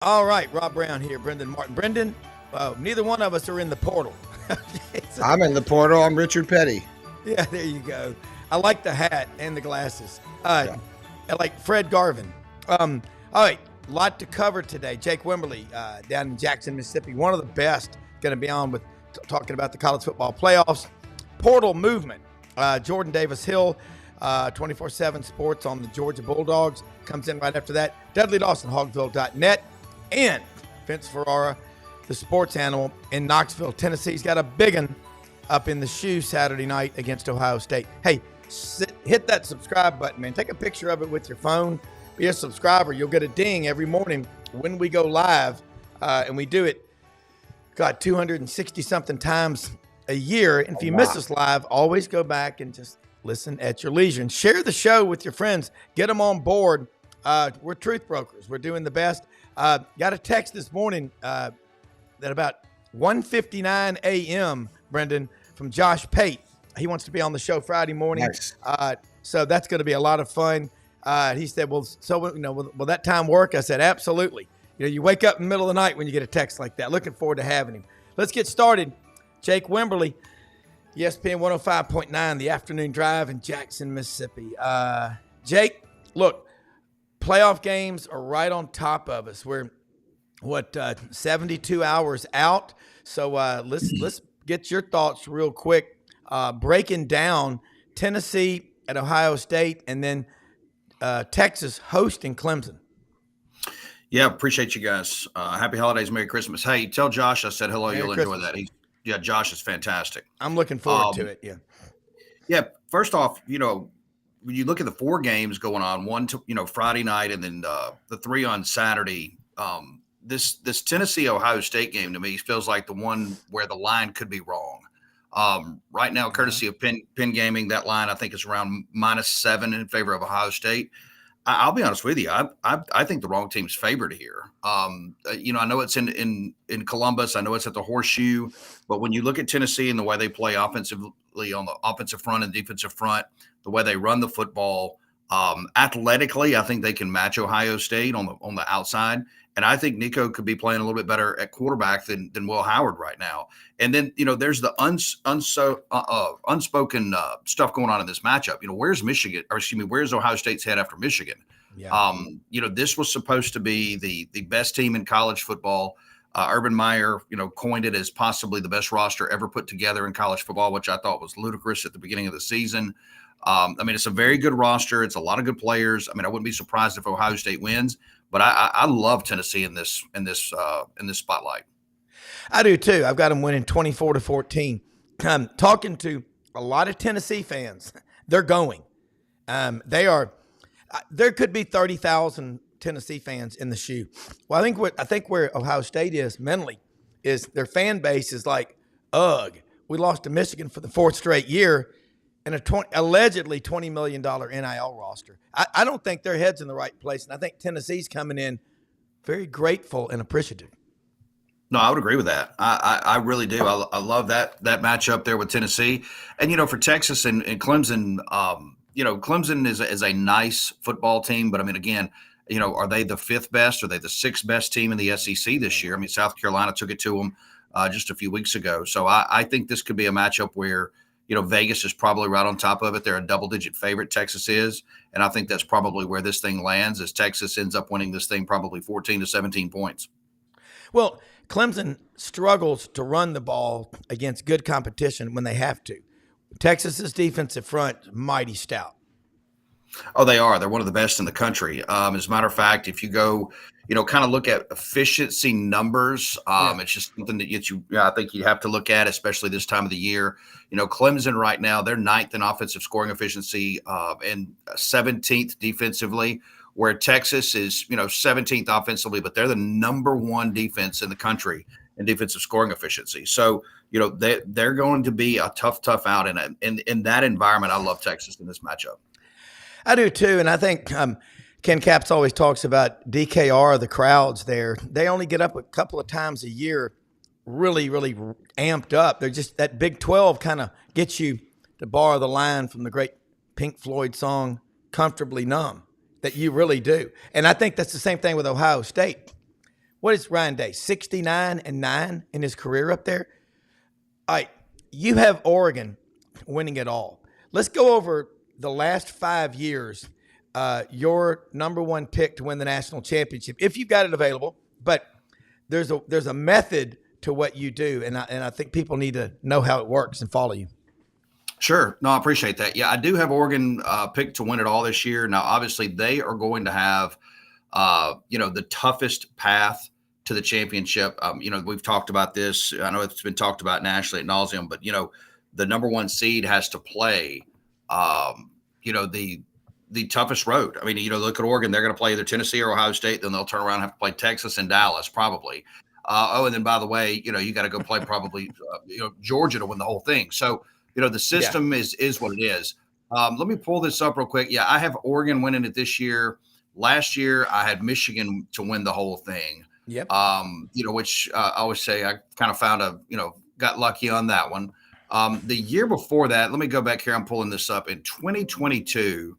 All right, Rob Brown here, Brendan Martin. Brendan, neither one of us are in the portal. I'm in the portal. I'm Richard Petty. Yeah, there you go. I like the hat and the glasses. I like Fred Garvin. All right, a lot to cover today. Jake Wimberly down in Jackson, Mississippi, one of the best, going to be on with talking about the college football playoffs. Portal movement. Jordan Davis Hill, 24/7 Sports on the Georgia Bulldogs, comes in right after that. Dudley Dawson, Hogville.net, and Vince Ferrara, the sports animal in Knoxville, Tennessee. He's got a big one up in the shoe Saturday night against Ohio State. Hey, hit that subscribe button, man. Take a picture of it with your phone. Be a subscriber. You'll get a ding every morning when we go live, and we do it, 260-something times a year. And if you miss us live, always go back and just listen at your leisure. And share the show with your friends. Get them on board. We're truth brokers. We're doing the best. Got a text this morning that about 1:59 a.m., Brendan, from Josh Pate. He wants to be on the show Friday morning. Nice. So that's going to be a lot of fun. He said, will that time work? I said, absolutely. You wake up in the middle of the night when you get a text like that. Looking forward to having him. Let's get started. Jake Wimberly, ESPN 105.9, the afternoon drive in Jackson, Mississippi. Jake, look, playoff games are right on top of us. We're 72 hours out. So let's get your thoughts real quick. Breaking down Tennessee at Ohio State, and then Texas hosting Clemson. Yeah, appreciate you guys. Happy holidays, Merry Christmas. Hey, tell Josh I said hello. Merry You'll Christmas. enjoy that. Josh is fantastic. I'm looking forward to it. Yeah. Yeah. First off, when you look at the 4 games going on, one to Friday night, and then the 3 on Saturday. This Tennessee Ohio State game to me feels like the one where the line could be wrong. Right now, courtesy of Penn Gaming, that line I think is around -7 in favor of Ohio State. I'll be honest with you. I think the wrong team's favored here. I know it's in Columbus. I know it's at the Horseshoe. But when you look at Tennessee and the way they play offensively on the offensive front and defensive front, the way they run the football, athletically, I think they can match Ohio State on the outside. And I think Nico could be playing a little bit better at quarterback than Will Howard right now. And then, there's the unspoken stuff going on in this matchup. Where's where's Ohio State's head after Michigan? Yeah. This was supposed to be the best team in college football. Urban Meyer, coined it as possibly the best roster ever put together in college football, which I thought was ludicrous at the beginning of the season. It's a very good roster. It's a lot of good players. I wouldn't be surprised if Ohio State wins, but I love Tennessee in this spotlight. I do too. I've got them winning 24-14. Talking to a lot of Tennessee fans, they're going. There could be 30,000 Tennessee fans in the shoe. Well, I think where Ohio State is mentally is their fan base is like, ugh, we lost to Michigan for the 4th straight year. And allegedly $20 million NIL roster. I don't think their head's in the right place, and I think Tennessee's coming in very grateful and appreciative. No, I would agree with that. I really do. I love that matchup there with Tennessee. And, for Texas and Clemson, Clemson is a nice football team. But, again, are they the 5th best? Are they the 6th best team in the SEC this year? South Carolina took it to them just a few weeks ago. So I think this could be a matchup where – Vegas is probably right on top of it. They're a double-digit favorite, Texas is. And I think that's probably where this thing lands, as Texas ends up winning this thing probably 14-17 points. Well, Clemson struggles to run the ball against good competition when they have to. Texas's defensive front, mighty stout. Oh, they are. They're one of the best in the country. As a matter of fact, if you go, kind of look at efficiency numbers, it's just something that I think you have to look at, especially this time of the year. Clemson right now, they're 9th in offensive scoring efficiency and 17th defensively, where Texas is, 17th offensively, but they're the number 1 defense in the country in defensive scoring efficiency. So, they're going to be a tough out in that environment. I love Texas in this matchup. I do too, and I think Ken Capps always talks about DKR, the crowds there. They only get up a couple of times a year, really, really amped up. They're just that Big 12 kind of gets you, to borrow the line from the great Pink Floyd song, "Comfortably Numb," that you really do. And I think that's the same thing with Ohio State. what is Ryan Day? 69-9 in his career up there. All right, you have Oregon winning it all. Let's go over the last 5 years. Your number one pick to win the national championship, if you've got it available. But there's a method to what you do, and I think people need to know how it works and follow you. Sure. No, I appreciate that. Yeah, I do have Oregon picked to win it all this year. Now, obviously, they are going to have, the toughest path to the championship. We've talked about this. I know it's been talked about nationally at nauseum, but, the number one seed has to play, the toughest road. I mean, look at Oregon. They're going to play either Tennessee or Ohio State. Then they'll turn around and have to play Texas and Dallas probably. And then, by the way, you got to go play probably, Georgia to win the whole thing. So, the system is what it is. Let me pull this up real quick. Yeah, I have Oregon winning it this year. Last year, I had Michigan to win the whole thing. Yep. Which I always say I kind of found got lucky on that one. The year before that, let me go back here. I'm pulling this up. In 2022,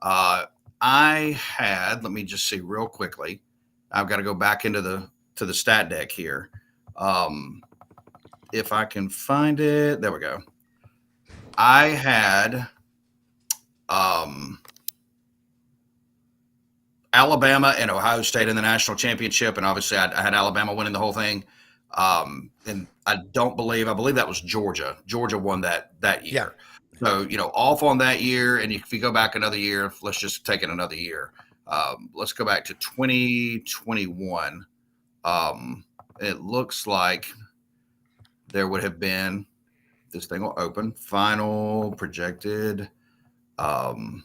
I had, let me just see real quickly. I've got to go back into the stat deck here. If I can find it, there we go. I had Alabama and Ohio State in the national championship, and obviously I had Alabama winning the whole thing. And I believe that was Georgia. Georgia won that year. Yeah. So, off on that year, and if you go back another year, let's just take it another year. Let's go back to 2021. It looks like there would have been, this thing will open, final projected. 1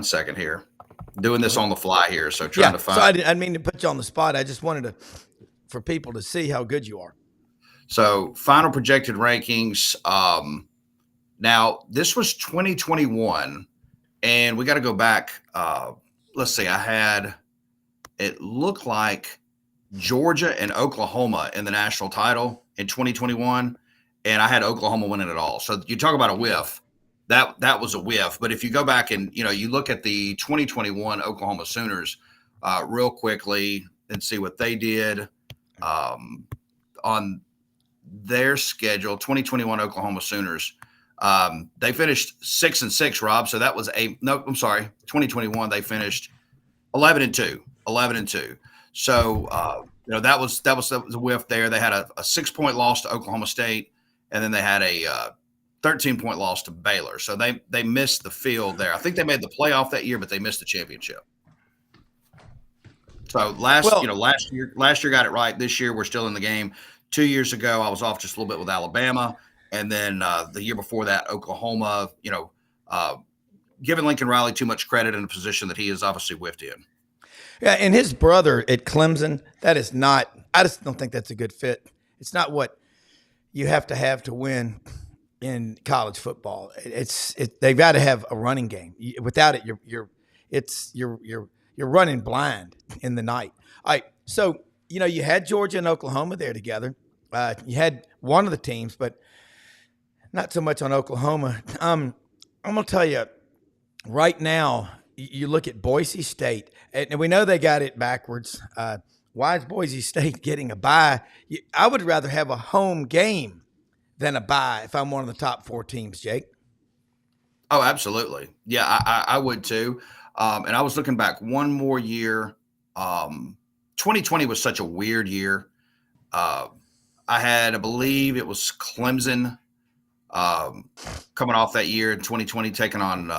second here. Doing this on the fly here, so trying to find. So I didn't mean to put you on the spot. I just wanted for people to see how good you are. So final projected rankings. Now this was 2021, and we got to go back. Let's see. It looked like Georgia and Oklahoma in the national title in 2021, and I had Oklahoma winning it all. So you talk about a whiff. That was a whiff. But if you go back and, you look at the 2021 Oklahoma Sooners real quickly and see what they did on their schedule, 2021 Oklahoma Sooners, they finished 6-6, Rob. So that was 2021, they finished 11-2. So, that was a whiff there. They had a 6-point loss to Oklahoma State, and then they had a 13-point loss to Baylor. So they missed the field there. I think they made the playoff that year, but they missed the championship. So last year got it right. This year we're still in the game. 2 years ago, I was off just a little bit with Alabama. And then the year before that, Oklahoma, giving Lincoln Riley too much credit in a position that he is obviously whiffed in. Yeah, and his brother at Clemson, that is not – I just don't think that's a good fit. It's not what you have to win in college football. They've got to have a running game. Without it, you're running blind in the night. All right, so you had Georgia and Oklahoma there together. You had one of the teams, but not so much on Oklahoma. I'm gonna tell you right now. You look at Boise State, and we know they got it backwards. Why is Boise State getting a bye? I would rather have a home game than a bye if I'm one of the top 4 teams, Jake. Oh, absolutely. Yeah, I would too. And I was looking back one more year. 2020 was such a weird year. I believe it was Clemson coming off that year in 2020, taking on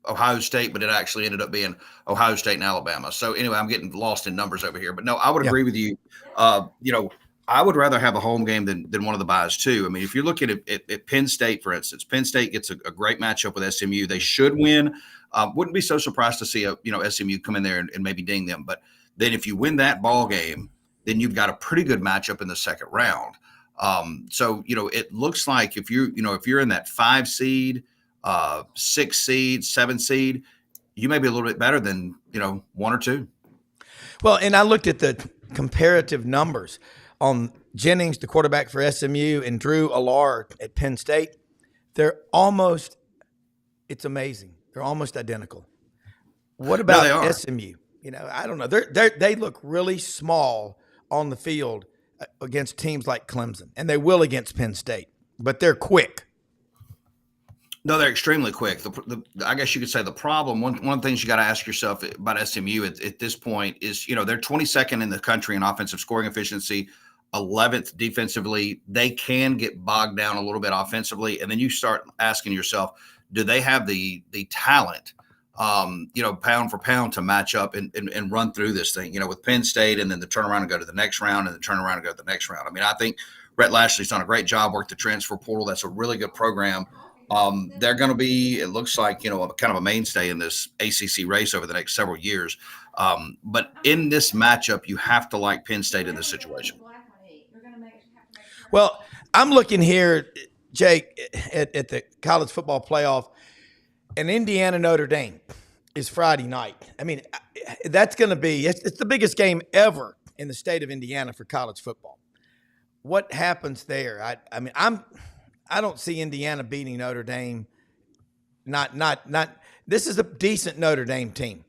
Ohio State, but it actually ended up being Ohio State and Alabama. So anyway, I'm getting lost in numbers over here. But no, I would agree with you. I would rather have a home game than one of the byes too. I mean, if you're looking at Penn State, for instance, Penn State gets a great matchup with SMU. They should win. Wouldn't be so surprised to see SMU come in there and maybe ding them. But then if you win that ball game, then you've got a pretty good matchup in the second round. So it looks like if you're in that 5 seed, 6 seed, 7 seed, you may be a little bit better than 1 or 2. Well, and I looked at the comparative numbers on Jennings, the quarterback for SMU, and Drew Allar at Penn State. It's amazing. They're almost identical. What about SMU? I don't know. They look really small on the field against teams like Clemson, and they will against Penn State, but they're quick. No, they're extremely quick. I guess you could say the problem, one of the things you got to ask yourself about SMU at this point is, they're 22nd in the country in offensive scoring efficiency, 11th defensively. They can get bogged down a little bit offensively. And then you start asking yourself, do they have the talent, pound for pound to match up and run through this thing, with Penn State, and then the turn around and go to the next round, and then turn around and go to the next round. I mean, I think Rhett Lashley's done a great job, worked the transfer portal. That's a really good program. They're going to be, it looks like, kind of a mainstay in this ACC race over the next several years. But in this matchup, you have to like Penn State in this situation. Well, I'm looking here, Jake, at the college football playoff, and Indiana Notre Dame is Friday night. I mean, that's going to be, it's the biggest game ever in the state of Indiana for college football. What happens there? I don't see Indiana beating Notre Dame. This is a decent Notre Dame team.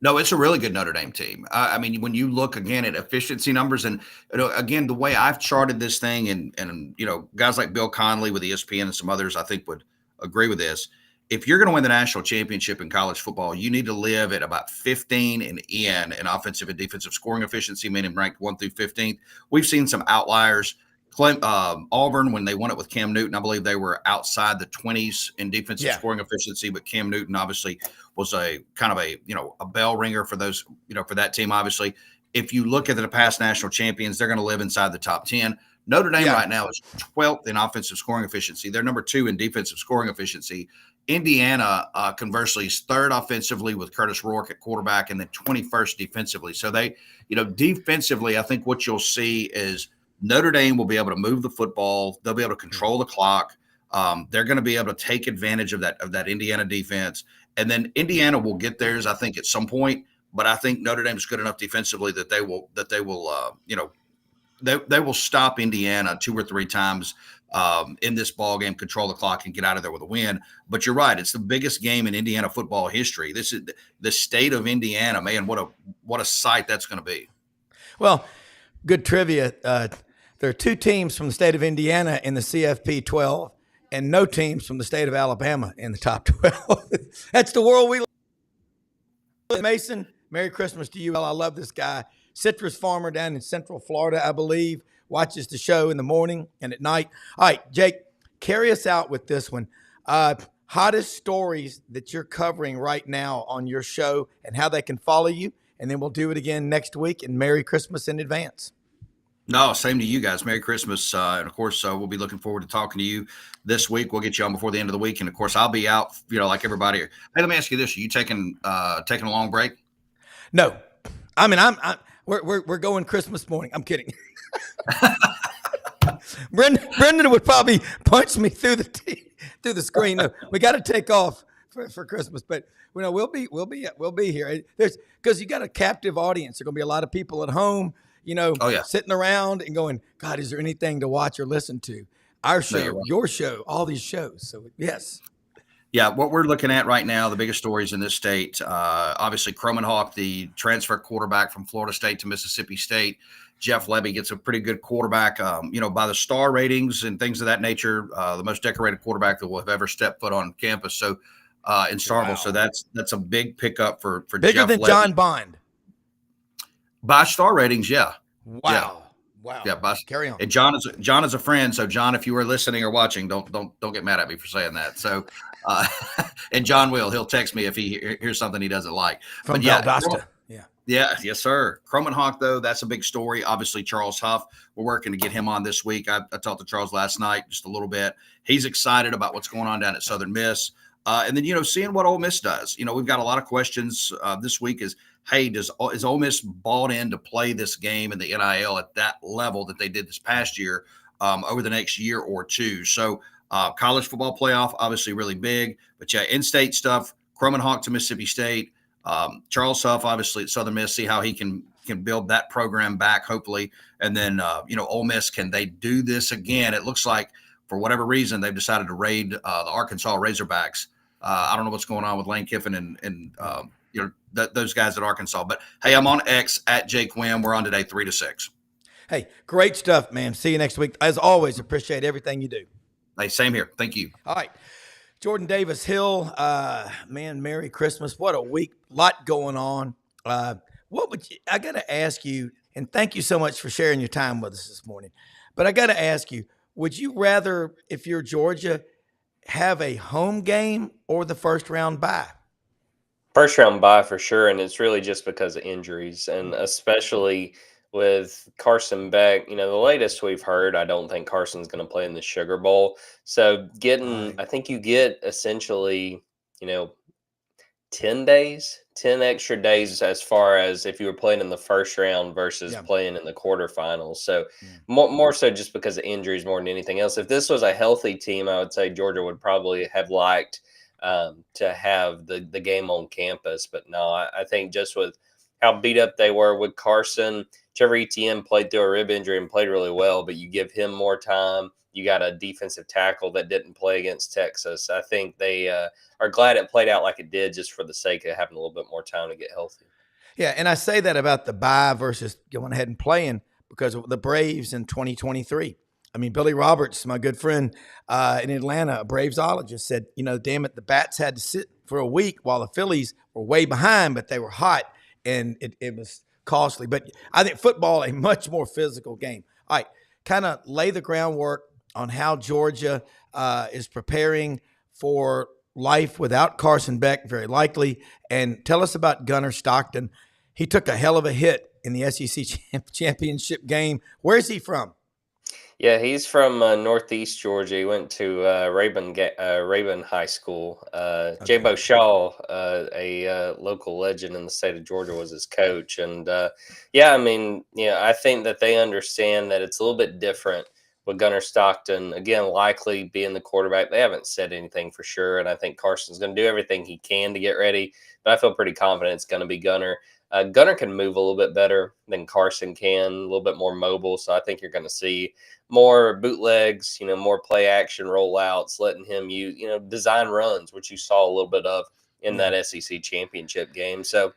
No, it's a really good Notre Dame team. I mean, when you look again at efficiency numbers, and again, the way I've charted this thing, and guys like Bill Conley with ESPN and some others, I think would agree with this. If you're going to win the national championship in college football, you need to live at about 15 and in offensive and defensive scoring efficiency, meaning ranked 1 through 15th. We've seen some outliers. Auburn, when they won it with Cam Newton, I believe they were outside the 20s in defensive scoring efficiency, but Cam Newton obviously was a kind of a bell ringer for those, for that team. Obviously, if you look at the past national champions, they're going to live inside the top 10. Notre Dame right now is 12th in offensive scoring efficiency. They're number 2 in defensive scoring efficiency. Indiana, conversely, is 3rd offensively with Curtis Rourke at quarterback, and then 21st defensively. So they, defensively, I think what you'll see is Notre Dame will be able to move the football. They'll be able to control the clock. They're going to be able to take advantage of that Indiana defense. And then Indiana will get theirs, I think, at some point. But I think Notre Dame is good enough defensively that they will stop Indiana 2 or 3 times in this ball game, control the clock, and get out of there with a win. But you're right; it's the biggest game in Indiana football history. This is the state of Indiana, man. What a sight that's going to be. Well, good trivia. There are 2 teams from the state of Indiana in the CFP 12, and no teams from the state of Alabama in the top 12. That's the world we live in. Mason, Merry Christmas to you. Well, I love this guy. Citrus farmer down in Central Florida, I believe, watches the show in the morning and at night. All right, Jake, carry us out with this one. Hottest stories that you're covering right now on your show and how they can follow you, and then we'll do it again next week, and Merry Christmas in advance. No, same to you guys. Merry Christmas. And of course, we'll be looking forward to talking to you this week. We'll get you on before the end of the week. And of course, I'll be out, like everybody. Hey, let me ask you this. Are you taking a long break? No. I mean, we're going Christmas morning. I'm kidding. Brendan would probably punch me through the screen. No, we got to take off for Christmas, but we'll be here. Because you got a captive audience. There're going to be a lot of people at home, sitting around and going, God, is there anything to watch or listen to? Our show, your show, all these shows. So yes. Yeah, what we're looking at right now, the biggest stories in this state, obviously Cromenhawk, the transfer quarterback from Florida State to Mississippi State. Jeff Lebby gets a pretty good quarterback, by the star ratings and things of that nature, the most decorated quarterback that will have ever stepped foot on campus. So in Starkville, wow. So that's a big pickup for bigger Jeff than Lebby. John Bond. By star ratings, yeah. Wow. Yeah. Wow. Yeah, carry on. And John is a friend. So John, if you are listening or watching, don't get mad at me for saying that. So, and John he'll text me if he hears something he doesn't like. From Valdosta. Yeah. Yes, sir. Cromenhawk, though, that's a big story. Obviously, Charles Huff, we're working to get him on this week. I talked to Charles last night just a little bit. He's excited about what's going on down at Southern Miss. And then, seeing what Ole Miss does. We've got a lot of questions this week is, hey, is Ole Miss bought in to play this game in the NIL at that level that they did this past year over the next year or two? So college football playoff, obviously really big. But, yeah, in-state stuff, Cromenhawk to Mississippi State. Charles Huff, obviously, at Southern Miss, see how he can build that program back, hopefully. And then, Ole Miss, can they do this again? It looks like, for whatever reason, they've decided to raid the Arkansas Razorbacks. I don't know what's going on with Lane Kiffin and those guys at Arkansas. But hey, I'm on X at Jake Wim. We're on today 3 to 6. Hey, great stuff, man. See you next week. As always, appreciate everything you do. Hey, same here. Thank you. All right. Jordan Davis Hill, man, Merry Christmas. What a week. Lot going on. I got to ask you, and thank you so much for sharing your time with us this morning. But I got to ask you, would you rather, if you're Georgia, have a home game or the first round bye? First round bye for sure, and it's really just because of injuries, and especially with Carson Beck. The latest we've heard, I don't think Carson's going to play in the Sugar Bowl. So I think you get essentially, 10 extra days as far as if you were playing in the first round versus playing in the quarterfinals. So more so just because of injuries more than anything else. If this was a healthy team, I would say Georgia would probably have liked to have the game on campus. But no, I think just with how beat up they were with Carson, Trevor Etienne played through a rib injury and played really well, but you give him more time. You got a defensive tackle that didn't play against Texas. I think they are glad it played out like it did just for the sake of having a little bit more time to get healthy. Yeah, and I say that about the bye versus going ahead and playing because of the Braves in 2023. I mean, Billy Roberts, my good friend in Atlanta, a Bravesologist, said, damn it, the Bats had to sit for a week while the Phillies were way behind, but they were hot, and it was costly. But I think football, a much more physical game. All right, kind of lay the groundwork on how Georgia is preparing for life without Carson Beck, very likely. And tell us about Gunnar Stockton. He took a hell of a hit in the SEC championship game. Where's he from? Yeah, he's from Northeast Georgia. He went to Raven High School. J-Bo Shaw, a local legend in the state of Georgia, was his coach. And, I think that they understand that it's a little bit different with Gunnar Stockton, again, likely being the quarterback. They haven't said anything for sure, and I think Carson's going to do everything he can to get ready, but I feel pretty confident it's going to be Gunnar. Gunnar can move a little bit better than Carson can, a little bit more mobile, so I think you're going to see more bootlegs, more play action rollouts, letting him use, design runs, which you saw a little bit of in that SEC championship game. So,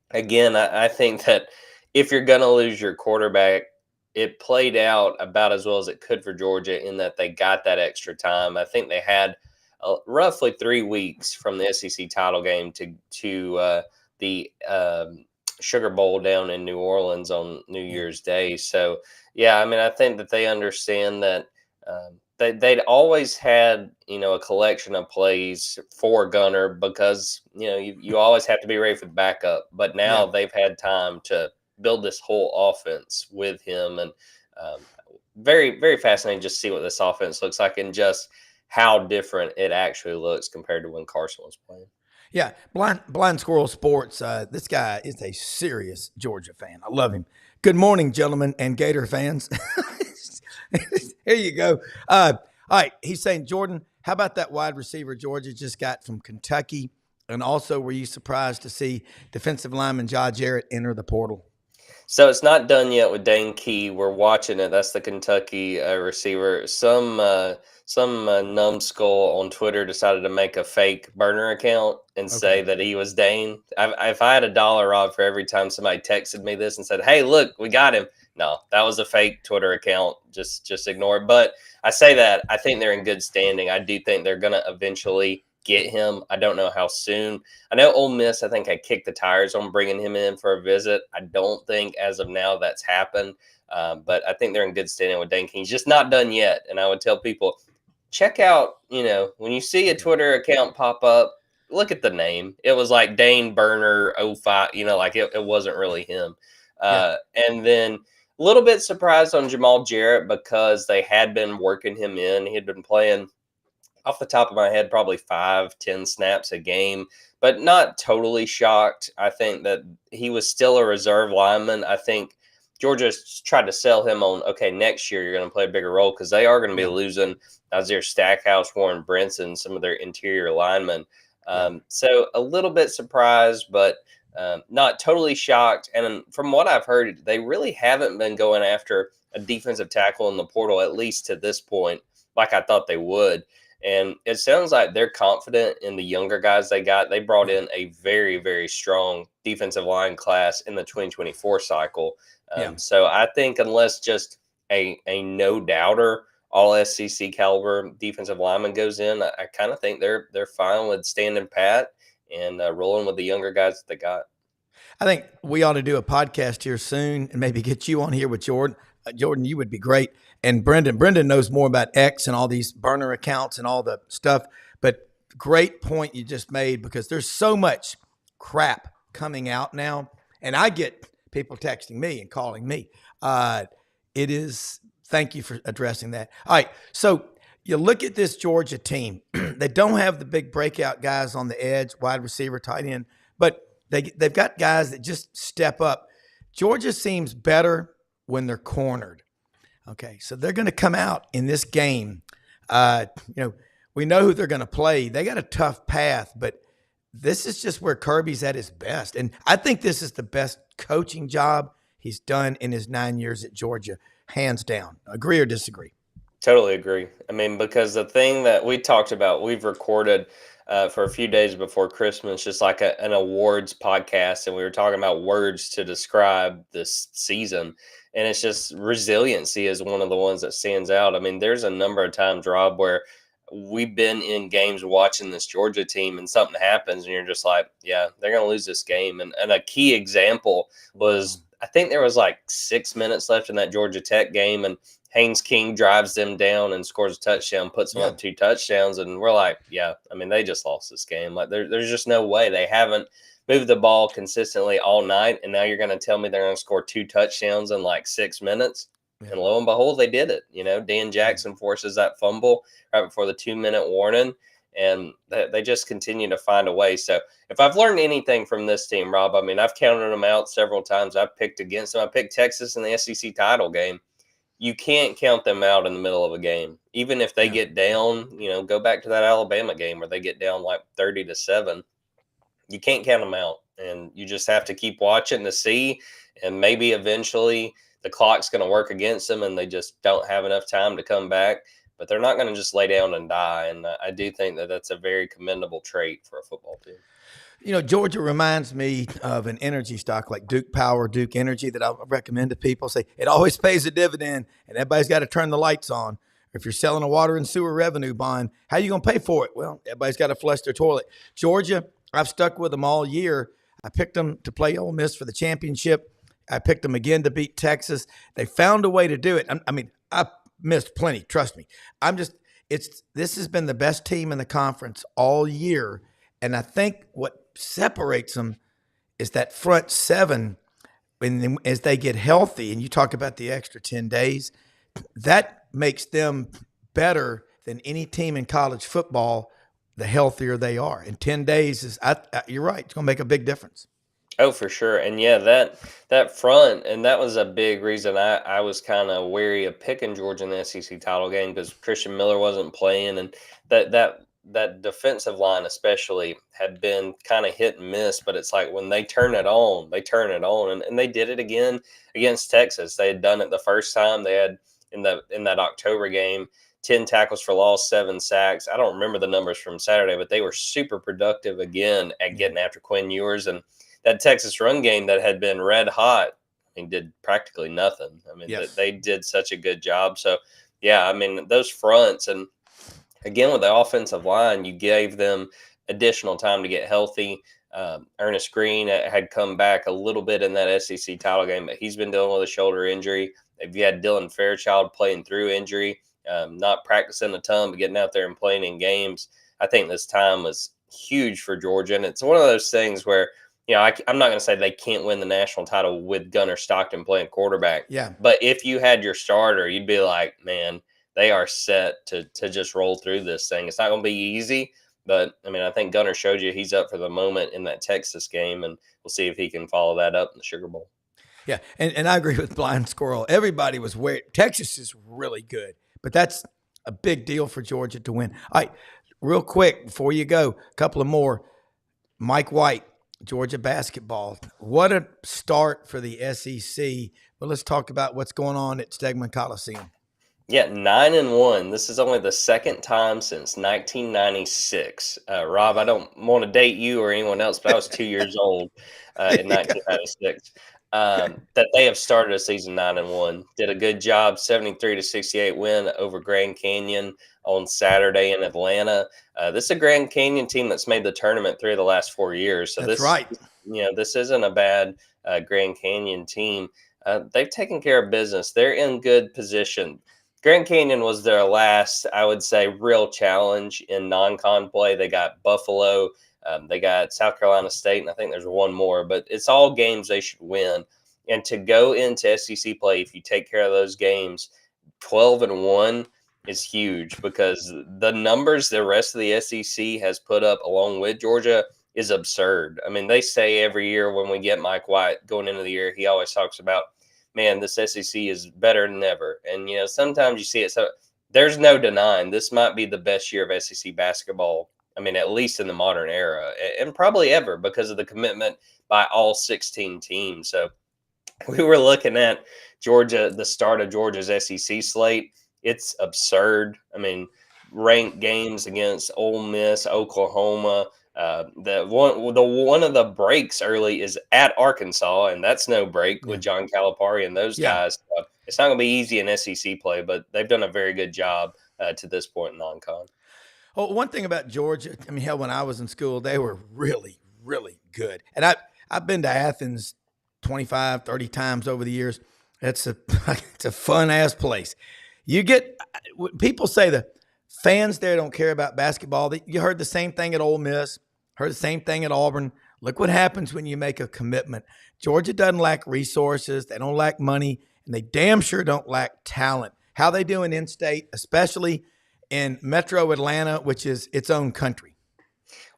again, I think that if you're going to lose your quarterback, it played out about as well as it could for Georgia in that they got that extra time. I think they had roughly 3 weeks from the SEC title game to the Sugar Bowl down in New Orleans on New Year's Day. So, I think that they understand that they'd always had, a collection of plays for Gunnar because, you always have to be ready for the backup. But now they've had time to build this whole offense with him, and very, very fascinating just to see what this offense looks like and just how different it actually looks compared to when Carson was playing. Yeah, Blind Squirrel Sports. This guy is a serious Georgia fan. I love him. Good morning, gentlemen and Gator fans. Here you go. All right, he's saying, Jordan, how about that wide receiver Georgia just got from Kentucky? And also, were you surprised to see defensive lineman Jah Jarrett enter the portal? So it's not done yet with Dane Key. We're watching it. That's the Kentucky receiver. Some numbskull on Twitter decided to make a fake burner account and say that he was Dane. If I had $1, Rob, for every time somebody texted me this and said, "Hey, look, we got him." No, that was a fake Twitter account. Just ignore it. But I say that I think they're in good standing. I do think they're going to eventually get him. I don't know how soon. I know Ole Miss, I think, I kicked the tires on bringing him in for a visit. I don't think as of now that's happened, but I think they're in good standing with Dane King. He's just not done yet, and I would tell people, check out, when you see a Twitter account pop up, look at the name. It was like Dane Burner 05, it wasn't really him. And then a little bit surprised on Jamal Jarrett because they had been working him in. He had been playing, off the top of my head, probably 5-10 snaps a game, but not totally shocked. I think that he was still a reserve lineman. I think Georgia tried to sell him on, okay, next year you're going to play a bigger role because they are going to be losing Nazir Stackhouse, Warren Brinson, some of their interior linemen. So a little bit surprised, but not totally shocked. And from what I've heard, they really haven't been going after a defensive tackle in the portal, at least to this point, like I thought they would. And it sounds like they're confident in the younger guys they got. They brought in a very, very strong defensive line class in the 2024 cycle. So I think unless just a no-doubter all SEC caliber defensive lineman goes in, I kind of think they're fine with standing pat and rolling with the younger guys that they got. I think we ought to do a podcast here soon and maybe get you on here with Jordan. Jordan, you would be great. And Brendan knows more about X and all these burner accounts and all the stuff. But great point you just made, because there's so much crap coming out now. And I get people texting me and calling me. Thank you for addressing that. All right. So you look at this Georgia team. They don't have the big breakout guys on the edge, wide receiver, tight end, but they've got guys that just step up. Georgia seems better when they're cornered. Okay, so they're going to come out in this game. We know who they're going to play. They got a tough path, but this is just where Kirby's at his best. And I think this is the best coaching job he's done in his 9 years at Georgia, hands down. Agree or disagree? Totally agree. I mean, because the thing that we talked about, we've recorded for a few days before Christmas, just like an awards podcast, and we were talking about words to describe this season. And it's just resiliency is one of the ones that stands out. I mean, there's a number of times, Rob, where we've been in games watching this Georgia team and something happens and you're just like, yeah, they're going to lose this game. And a key example was, I think there was like 6 minutes left in that Georgia Tech game, and Haynes King drives them down and scores a touchdown, puts them up 2 touchdowns. And we're like, yeah, I mean, they just lost this game. Like there's just no way. They haven't moved the ball consistently all night. And now you're going to tell me they're going to score 2 touchdowns in like 6 minutes. Yeah. And lo and behold, they did it. Dan Jackson forces that fumble right before the 2-minute warning. And they just continue to find a way. So if I've learned anything from this team, Rob, I mean, I've counted them out several times. I've picked against them. I picked Texas in the SEC title game. You can't count them out in the middle of a game. Even if they get down, go back to that Alabama game where they get down like 30-7. You can't count them out. And you just have to keep watching to see. And maybe eventually the clock's going to work against them and they just don't have enough time to come back. But they're not going to just lay down and die. And I do think that that's a very commendable trait for a football team. Georgia reminds me of an energy stock like Duke Power, Duke Energy, that I recommend to people. Say it always pays a dividend, and everybody's got to turn the lights on. If you're selling a water and sewer revenue bond, how are you going to pay for it? Well, everybody's got to flush their toilet. Georgia, I've stuck with them all year. I picked them to play Ole Miss for the championship. I picked them again to beat Texas. They found a way to do it. I missed plenty. Trust me. This has been the best team in the conference all year. And I think what separates them is that front seven, as they get healthy, and you talk about the extra 10 days, that makes them better than any team in college football, the healthier they are. And 10 days you're right, it's going to make a big difference. Oh, for sure. And yeah, that front, and that was a big reason I was kind of wary of picking Georgia in the SEC title game, because Christian Miller wasn't playing, and that defensive line especially had been kind of hit and miss. But it's like when they turn it on, and they did it again against Texas. They had done it the first time. They had in that October game 10 tackles for loss, 7 sacks. I don't remember the numbers from Saturday, but they were super productive again at getting after Quinn Ewers. And that Texas run game that had been red hot, did practically nothing. They did such a good job. So, yeah, those fronts, and again, with the offensive line, you gave them additional time to get healthy. Ernest Green had come back a little bit in that SEC title game, but he's been dealing with a shoulder injury. You had Dylan Fairchild playing through injury, not practicing a ton, but getting out there and playing in games. I think this time was huge for Georgia. And it's one of those things where, I'm not going to say they can't win the national title with Gunnar Stockton playing quarterback. Yeah. But if you had your starter, you'd be like, man, they are set to just roll through this thing. It's not going to be easy, but I think Gunnar showed you he's up for the moment in that Texas game, and we'll see if he can follow that up in the Sugar Bowl. Yeah, and I agree with Blind Squirrel. Everybody was Texas is really good, but that's a big deal for Georgia to win. All right, real quick before you go, a couple of more. Mike White, Georgia basketball. What a start for the SEC. But let's talk about what's going on at Stegman Coliseum. Yeah, 9-1. This is only the second time since 1996. Rob, I don't want to date you or anyone else, but I was 2 years old in 1996. That they have started a season 9-1. Did a good job, 73-68 win over Grand Canyon on Saturday in Atlanta. This is a Grand Canyon team that's made the tournament 3 of the last 4 years. So That's right. this isn't a bad Grand Canyon team. They've taken care of business. They're in good position. Grand Canyon was their last, I would say, real challenge in non-con play. They got Buffalo, they got South Carolina State, and I think there's one more. But it's all games they should win. And to go into SEC play, if you take care of those games, 12-1 is huge because the numbers the rest of the SEC has put up along with Georgia is absurd. I mean, they say every year when we get Mike White going into the year, he always talks about, man, this SEC is better than ever. And, sometimes you see it. So there's no denying this might be the best year of SEC basketball. I mean, at least in the modern era and probably ever because of the commitment by all 16 teams. So we were looking at Georgia, the start of Georgia's SEC slate. It's absurd. I mean, ranked games against Ole Miss, Oklahoma. One of the breaks early is at Arkansas, and that's no break with John Calipari and those guys. So it's not going to be easy in SEC play, but they've done a very good job to this point in non-con. Oh, one thing about Georgia, I mean, hell, when I was in school, they were really, really good. And I've been to Athens 25, 30 times over the years. It's a fun-ass place. People say the fans there don't care about basketball. You heard the same thing at Ole Miss. Heard the same thing at Auburn. Look what happens when you make a commitment. Georgia doesn't lack resources. They don't lack money. And they damn sure don't lack talent. How they do in state, especially in Metro Atlanta, which is its own country.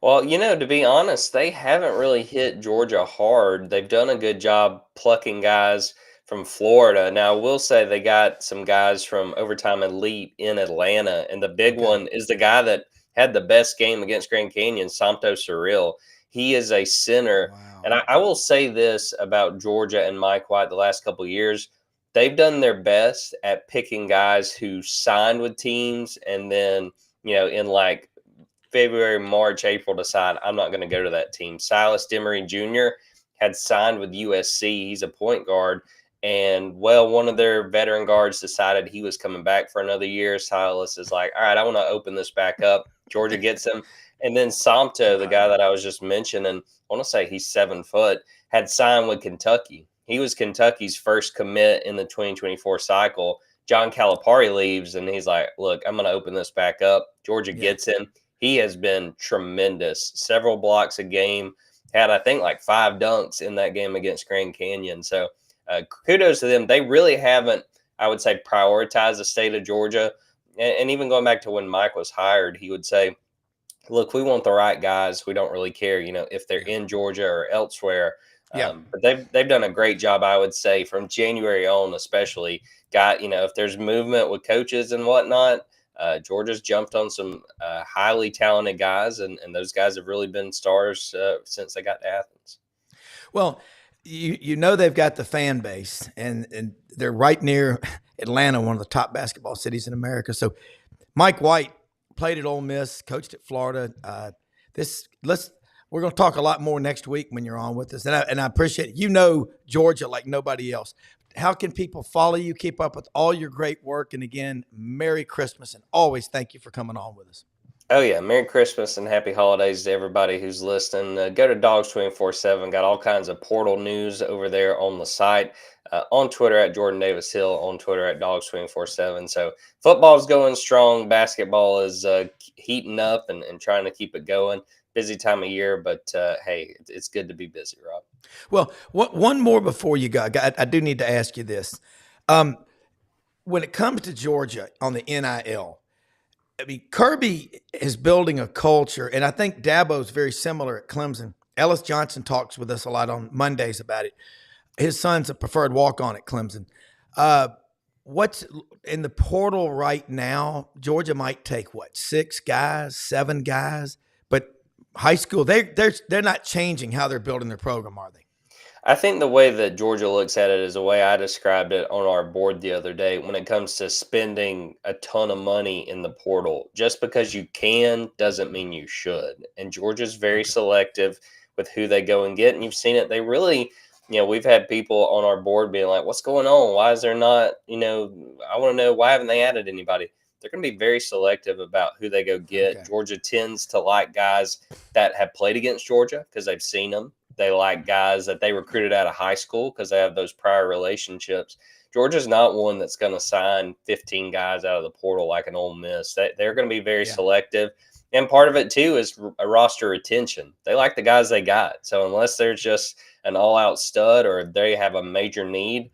Well, to be honest, they haven't really hit Georgia hard. They've done a good job plucking guys from Florida. Now, I will say they got some guys from Overtime Elite in Atlanta. And the big one is the guy that had the best game against Grand Canyon, Samto Surreal. He is a center. Wow. And I will say this about Georgia and Mike White the last couple of years. They've done their best at picking guys who signed with teams and then, in like February, March, April decide I'm not going to go to that team. Silas Demery Jr. had signed with USC. He's a point guard. And, one of their veteran guards decided he was coming back for another year. Silas is like, all right, I want to open this back up. Georgia gets him. And then Samto, the guy that I was just mentioning, I want to say he's 7 foot, had signed with Kentucky. He was Kentucky's first commit in the 2024 cycle. John Calipari leaves, and he's like, look, I'm going to open this back up. Georgia gets him. He has been tremendous. Several blocks a game. Had, I think, like 5 dunks in that game against Grand Canyon. So, kudos to them. They really haven't, I would say, prioritized the state of Georgia. And even going back to when Mike was hired, he would say, look, we want the right guys. We don't really care, if they're in Georgia or elsewhere. But they've done a great job, I would say, from January on, especially. If there's movement with coaches and whatnot, Georgia's jumped on some highly talented guys, and those guys have really been stars since they got to Athens. Well, they've got the fan base, and they're right near Atlanta, one of the top basketball cities in America. So Mike White played at Ole Miss, coached at Florida. We're going to talk a lot more next week when you're on with us. And I appreciate it. Georgia like nobody else. How can people follow you, keep up with all your great work? And again, Merry Christmas, and always thank you for coming on with us. Oh, yeah. Merry Christmas and happy holidays to everybody who's listening. Go to Dogs 24/7. Got all kinds of portal news over there on the site. On Twitter at Jordan Davis Hill, on Twitter at Dogs 24/7. So football's going strong. Basketball is heating up and trying to keep it going. Busy time of year, but hey, it's good to be busy, Rob. Well, one more before you go. I do need to ask you this. When it comes to Georgia on the NIL, I mean, Kirby is building a culture, and I think Dabo's very similar at Clemson. Ellis Johnson talks with us a lot on Mondays about it. His son's a preferred walk-on at Clemson. What's in the portal right now? Georgia might take 6 guys, 7 guys, but high school they're not changing how they're building their program, are they? I think the way that Georgia looks at it is the way I described it on our board the other day when it comes to spending a ton of money in the portal. Just because you can doesn't mean you should. And Georgia's very selective with who they go and get. And you've seen it. They really, we've had people on our board being like, what's going on? Why is there not, I want to know, why haven't they added anybody? They're going to be very selective about who they go get. Okay. Georgia tends to like guys that have played against Georgia because they've seen them. They like guys that they recruited out of high school because they have those prior relationships. Georgia's not one that's going to sign 15 guys out of the portal like an Ole Miss. They're going to be very selective. And part of it, too, is a roster retention. They like the guys they got. So unless there's just an all-out stud or they have a major need,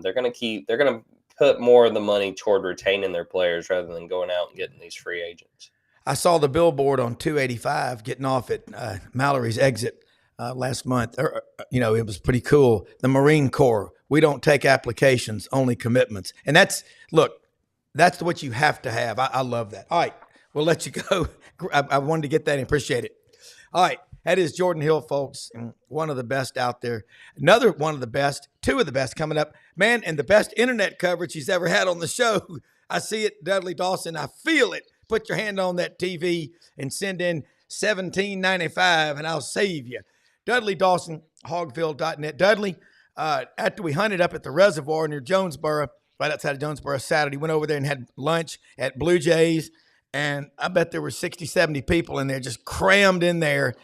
they're going to put more of the money toward retaining their players rather than going out and getting these free agents. I saw the billboard on 285 getting off at Mallory's exit last month. It was pretty cool. The Marine Corps, we don't take applications, only commitments. And that's what you have to have. I love that. All right, we'll let you go. I wanted to get that and appreciate it. All right, that is Jordan Hill, folks, and one of the best out there. Another one of the best, two of the best coming up. Man, and the best internet coverage he's ever had on the show. I see it, Dudley Dawson. I feel it. Put your hand on that TV and send in $17.95, and I'll save you. Dudley Dawson, hogville.net. Dudley, after we hunted up at the reservoir near Jonesboro, right outside of Jonesboro Saturday, went over there and had lunch at Blue Jays, and I bet there were 60, 70 people in there just crammed in there.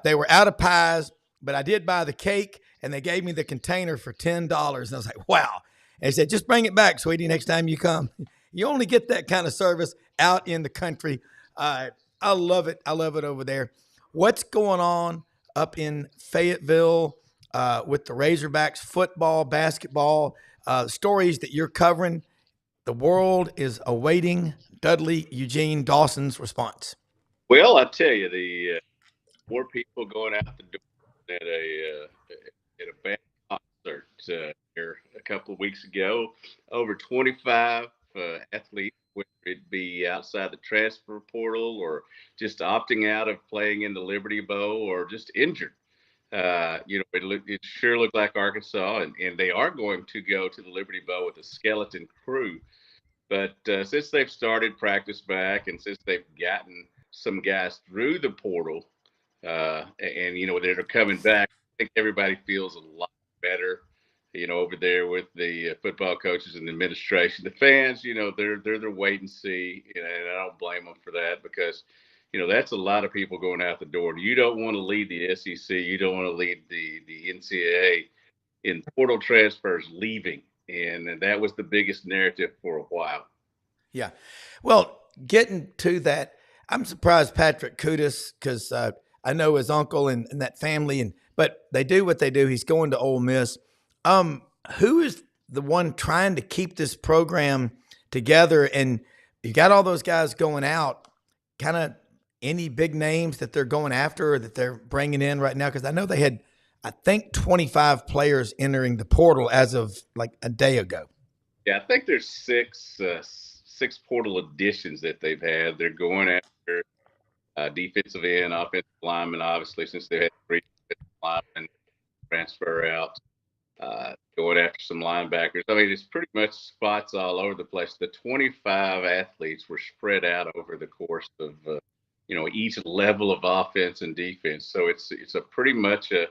They were out of pies, but I did buy the cake, and they gave me the container for $10. And I was like, wow. And they said, just bring it back, sweetie, next time you come. You only get that kind of service out in the country. I love it. I love it over there. What's going on up in Fayetteville with the Razorbacks, football, basketball, stories that you're covering? The world is awaiting Dudley Eugene Dawson's response. Well, I tell you, the more people going out the door at a band concert here a couple of weeks ago, over 25 athletes, whether it be outside the transfer portal or just opting out of playing in the Liberty Bowl or just injured. It sure looked like Arkansas, and they are going to go to the Liberty Bowl with a skeleton crew. But since they've started practice back and since they've gotten some guys through the portal and they're coming back, I think everybody feels a lot better, over there with the football coaches and the administration. The fans, they're the wait and see, and I don't blame them for that because, that's a lot of people going out the door. You don't want to lead the SEC. You don't want to lead the NCAA in portal transfers leaving. And that was the biggest narrative for a while. Yeah. Well, getting to that, I'm surprised Patrick Kudus, because I know his uncle and that family, but they do what they do. He's going to Ole Miss. Who is the one trying to keep this program together? And you got all those guys going out, kind of any big names that they're going after or that they're bringing in right now? Because I know they had, I think, 25 players entering the portal as of like a day ago. Yeah, I think there's six portal additions that they've had. They're going after defensive end, offensive linemen, obviously, since they had 3 linemen transfer out. Going after some linebackers. I mean, it's pretty much spots all over the place. The 25 athletes were spread out over the course of, each level of offense and defense. So it's a pretty much a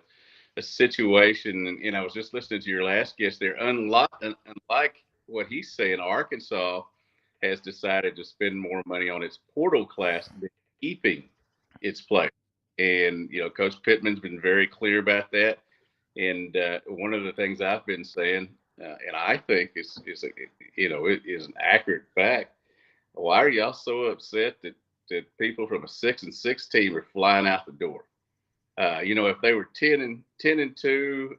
situation. And I was just listening to your last guest there. Unlike what he's saying, Arkansas has decided to spend more money on its portal class than keeping its players. And, Coach Pittman's been very clear about that. And one of the things I've been saying, and I think it is an accurate fact. Why are y'all so upset that people from a 6-6 team are flying out the door? If they were 10-2,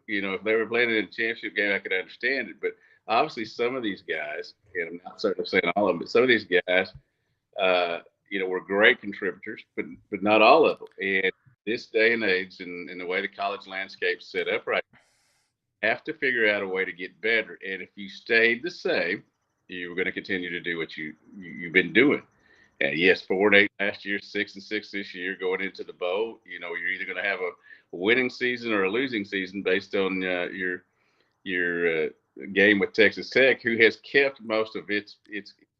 if they were playing in a championship game, I could understand it. But obviously, some of these guys, and I'm not certainly saying all of them, but some of these guys, were great contributors, but not all of them. And this day and age, and the way the college landscape's set up right now, have to figure out a way to get better. And if you stayed the same, you were going to continue to do what you've been doing. And yes, 4-8 last year, 6-6 this year, going into the bowl. You're either going to have a winning season or a losing season based on your game with Texas Tech, who has kept most of its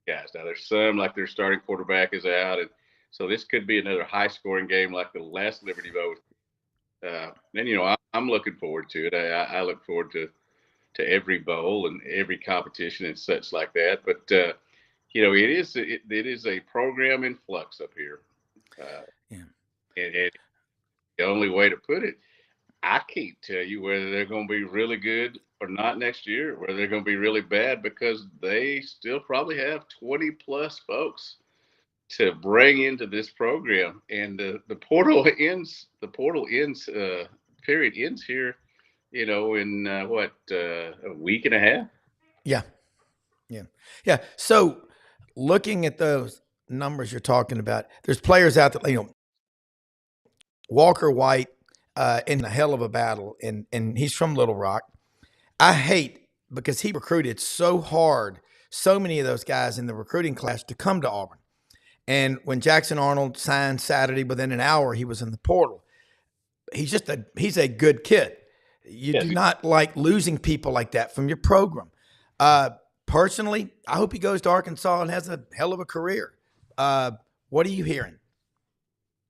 guys. Now there's some, like their starting quarterback is out, and so this could be another high-scoring game like the last Liberty Bowl. And I'm looking forward to it. I look forward to every bowl and every competition and such like that. But it is a program in flux up here. And the only way to put it, I can't tell you whether they're going to be really good or not next year, whether they're going to be really bad, because they still probably have 20 plus folks to bring into this program. And the portal ends. The portal ends. Period ends here. In a week and a half. Yeah. So, looking at those numbers you're talking about, there's players out that Walker White in a hell of a battle, and he's from Little Rock. I hate because he recruited so hard, so many of those guys in the recruiting class to come to Auburn. And when Jackson Arnold signed Saturday, within an hour he was in the portal. He's a good kid. You do not like losing people like that from your program. Personally, I hope he goes to Arkansas and has a hell of a career. What are you hearing?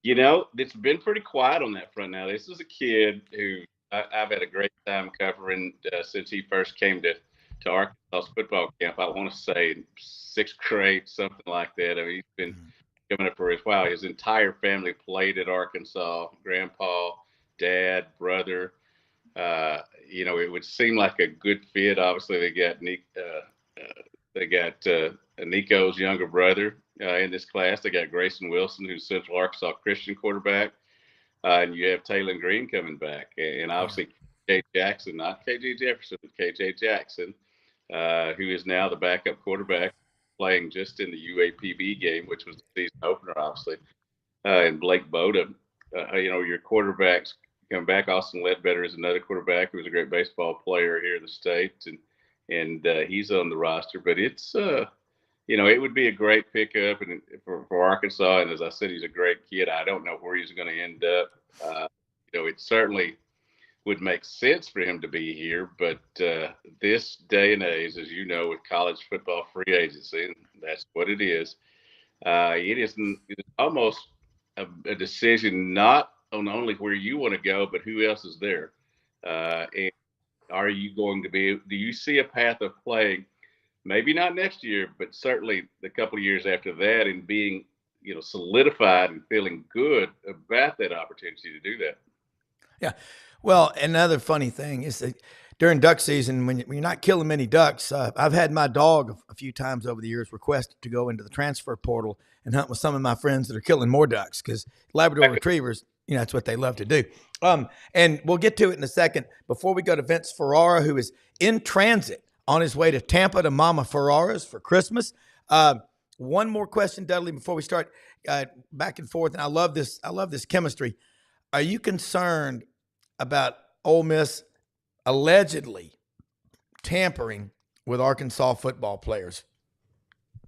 It's been pretty quiet on that front now. This is a kid who I've had a great time covering since he first came to Arkansas football camp. I want to say in 6th grade, something like that. I mean, he's been coming up for his entire family played at Arkansas. Grandpa, dad, brother. It would seem like a good fit. Obviously, they got Nico's younger brother in this class. They got Grayson Wilson, who's Central Arkansas Christian quarterback, and you have Taylor Green coming back, and obviously KJ Jackson, not KJ Jefferson, but KJ Jackson, who is now the backup quarterback, playing just in the UAPB game, which was the season opener, obviously, and Blake Boda. Your quarterbacks come back. Austin Ledbetter is another quarterback who was a great baseball player here in the state, and he's on the roster. But it's it would be a great pickup and for Arkansas. And as I said, he's a great kid. I don't know where he's going to end up. It certainly would make sense for him to be here, but this day and age, as you know, with college football free agency, and that's what it is. It's almost a decision not on only where you want to go, but who else is there. And are you going to do you see a path of playing, maybe not next year, but certainly a couple of years after that, and being, solidified and feeling good about that opportunity to do that? Yeah. Well, another funny thing is that during duck season, when you're not killing many ducks, I've had my dog a few times over the years request to go into the transfer portal and hunt with some of my friends that are killing more ducks, because Labrador retrievers, that's what they love to do. And we'll get to it in a second. Before we go to Vince Ferrara, who is in transit on his way to Tampa to Mama Ferrara's for Christmas. One more question, Dudley, before we start back and forth. And I love this chemistry. Are you concerned about Ole Miss allegedly tampering with Arkansas football players?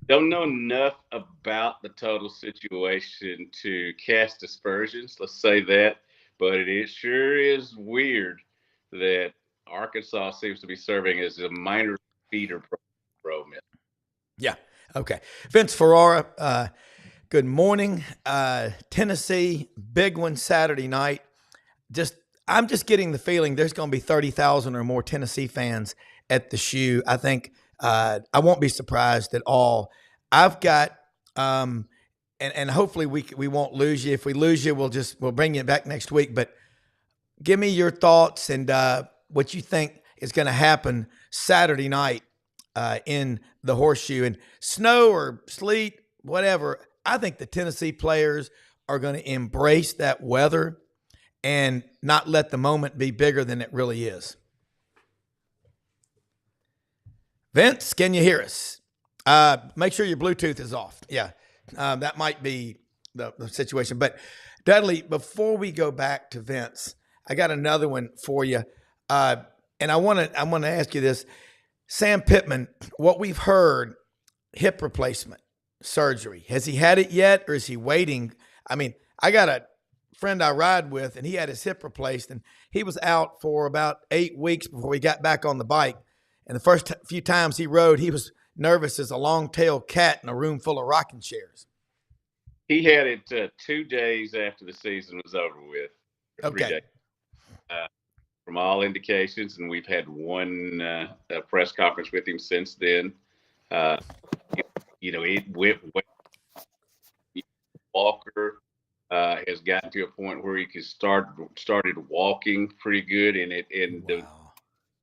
Don't know enough about the total situation to cast aspersions, let's say that, but it sure is weird that Arkansas seems to be serving as a minor feeder pro. Yeah. Okay. Vince Ferrara, good morning. Tennessee, big one Saturday night. I'm just getting the feeling there's going to be 30,000 or more Tennessee fans at the shoe. I think I won't be surprised at all. I've got, and hopefully we won't lose you. If we lose you, we'll bring you back next week. But give me your thoughts and what you think is going to happen Saturday night in the Horseshoe. And snow or sleet, whatever, I think the Tennessee players are going to embrace that weather and not let the moment be bigger than it really is. Vince, can you hear us? Make sure your Bluetooth is off. Yeah, that might be the situation. But Dudley, before we go back to Vince, I got another one for you. And I want to ask you this. Sam Pittman, what we've heard, hip replacement. surgery. Has he had it yet, or is he waiting? I mean, I got a friend I ride with, and he had his hip replaced, and he was out for about 8 weeks before he got back on the bike. And the first few times he rode, he was nervous as a long-tailed cat in a room full of rocking chairs. He had it 2 days after the season was over with. Okay. 3 days. From all indications, and we've had one press conference with him since then. Walker has gotten to a point where he can started walking pretty good, and the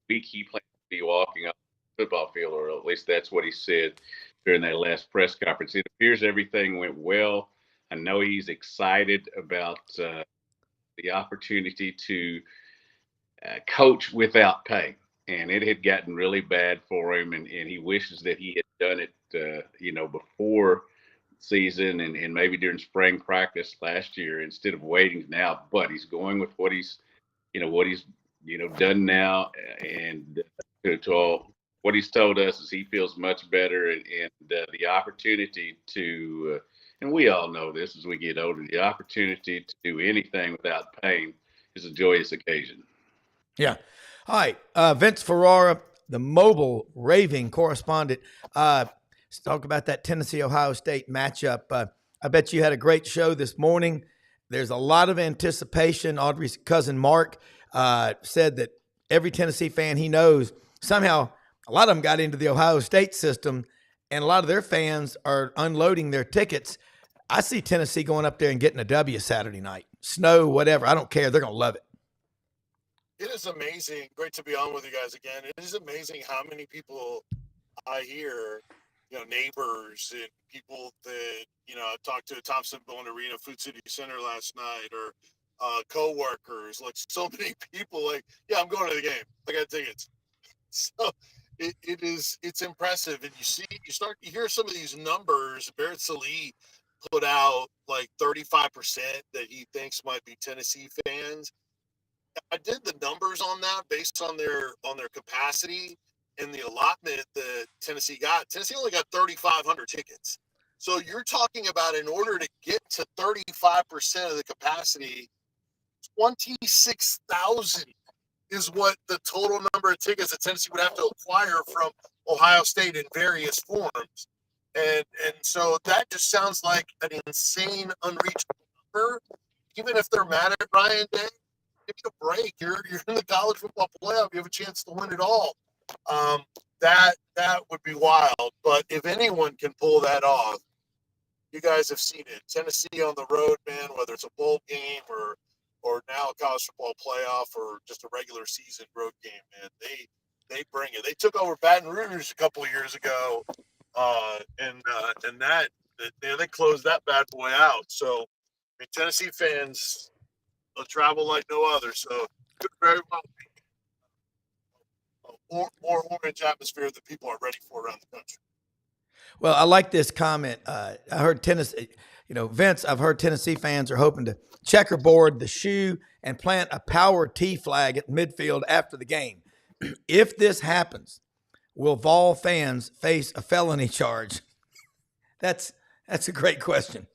week he planned to be walking off the football field, or at least that's what he said during that last press conference. It appears everything went well. I know he's excited about the opportunity to coach without pay, and it had gotten really bad for him, and he wishes that he had done it before season and maybe during spring practice last year instead of waiting now. But he's going with what he's done now, and to all what he's told us is he feels much better, and the opportunity to and we all know this as we get older, the opportunity to do anything without pain is a joyous occasion. Yeah. All right. Vince Ferrara, the mobile raving correspondent. Let's talk about that Tennessee-Ohio State matchup. I bet you had a great show this morning. There's a lot of anticipation. Audrey's cousin Mark said that every Tennessee fan he knows, somehow a lot of them got into the Ohio State system, and a lot of their fans are unloading their tickets. I see Tennessee going up there and getting a W Saturday night. Snow, whatever. I don't care. They're going to love it. It is amazing. Great to be on with you guys again. It is amazing how many people I hear, neighbors and people that, I talked to at Thompson Bone Arena, Food City Center last night, or co-workers, like so many people like, yeah, I'm going to the game. I got tickets. So it's impressive. And you hear some of these numbers. Barrett Sallee put out like 35% that he thinks might be Tennessee fans. I did the numbers on that based on their capacity and the allotment that Tennessee got. Tennessee only got 3,500 tickets. So you're talking about, in order to get to 35% of the capacity, 26,000 is what the total number of tickets that Tennessee would have to acquire from Ohio State in various forms. And so that just sounds like an insane, unreachable number. Even if they're mad at Ryan Day, give you a break. You're in the college football playoff. You have a chance to win it all. That would be wild. But if anyone can pull that off, you guys have seen it. Tennessee on the road, man, whether it's a bowl game or now a college football playoff or just a regular season road game, man, they bring it. They took over Baton Rouge a couple of years ago, and they closed that bad boy out. So, Tennessee fans will travel like no other. So, could very well be more orange atmosphere that people are ready for around the country. Well, I like this comment. I heard Tennessee, Vince, I've heard Tennessee fans are hoping to checkerboard the shoe and plant a power T flag at midfield after the game. If this happens, will Vol fans face a felony charge? That's a great question.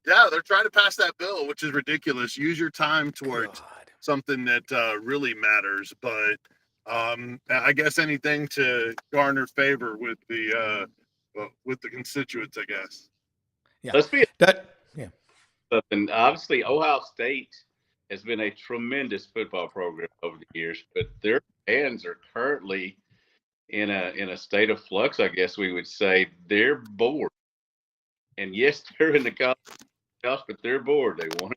Yeah, they're trying to pass that bill, which is ridiculous. Use your time towards something that really matters. But I guess anything to garner favor with the constituents, I guess. Yeah. Let's be yeah. And obviously, Ohio State has been a tremendous football program over the years, but their fans are currently in a state of flux. I guess we would say they're bored. And yes, they're in the college playoffs, but they're bored. They want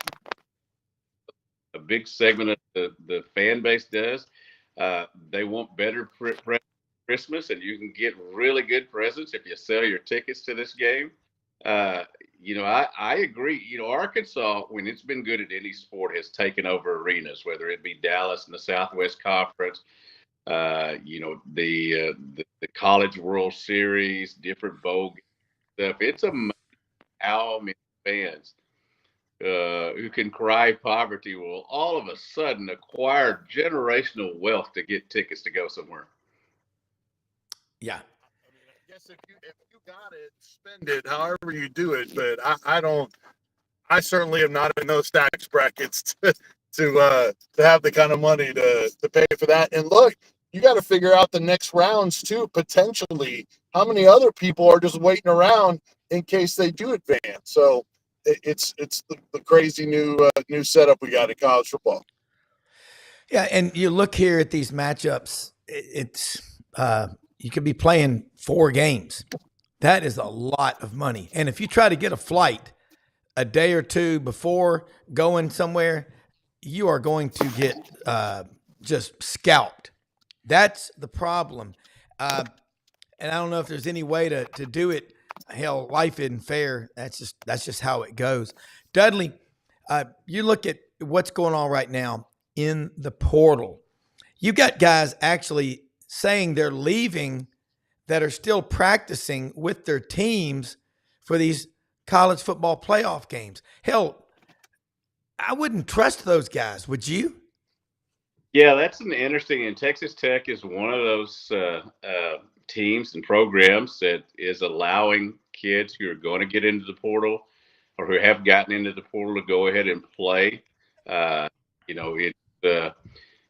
a big segment of the fan base does. They want better Christmas, and you can get really good presents if you sell your tickets to this game. I agree. Arkansas, when it's been good at any sport, has taken over arenas, whether it be Dallas in the Southwest Conference, the College World Series, different bowl stuff. It's amazing how many fans who can cry poverty will all of a sudden acquire generational wealth to get tickets to go somewhere. Yeah. Yes, if you got it, spend it however you do it. But I don't. I certainly am not in those tax brackets to have the kind of money to pay for that. And look, you got to figure out the next rounds too. Potentially, how many other people are just waiting around in case they do advance? So it's the crazy new setup we got in college football. Yeah, and you look here at these matchups. It's you could be playing 4 games. That is a lot of money. And if you try to get a flight a day or two before going somewhere, you are going to get just scalped. That's the problem. And I don't know if there's any way to do it. Hell, life isn't fair. That's just how it goes. Dudley, you look at what's going on right now in the portal. You've got guys actually saying they're leaving that are still practicing with their teams for these college football playoff games. Hell, I wouldn't trust those guys. Would you? Yeah, that's an interesting. And Texas Tech is one of those teams and programs that is allowing kids who are going to get into the portal or who have gotten into the portal to go ahead and play.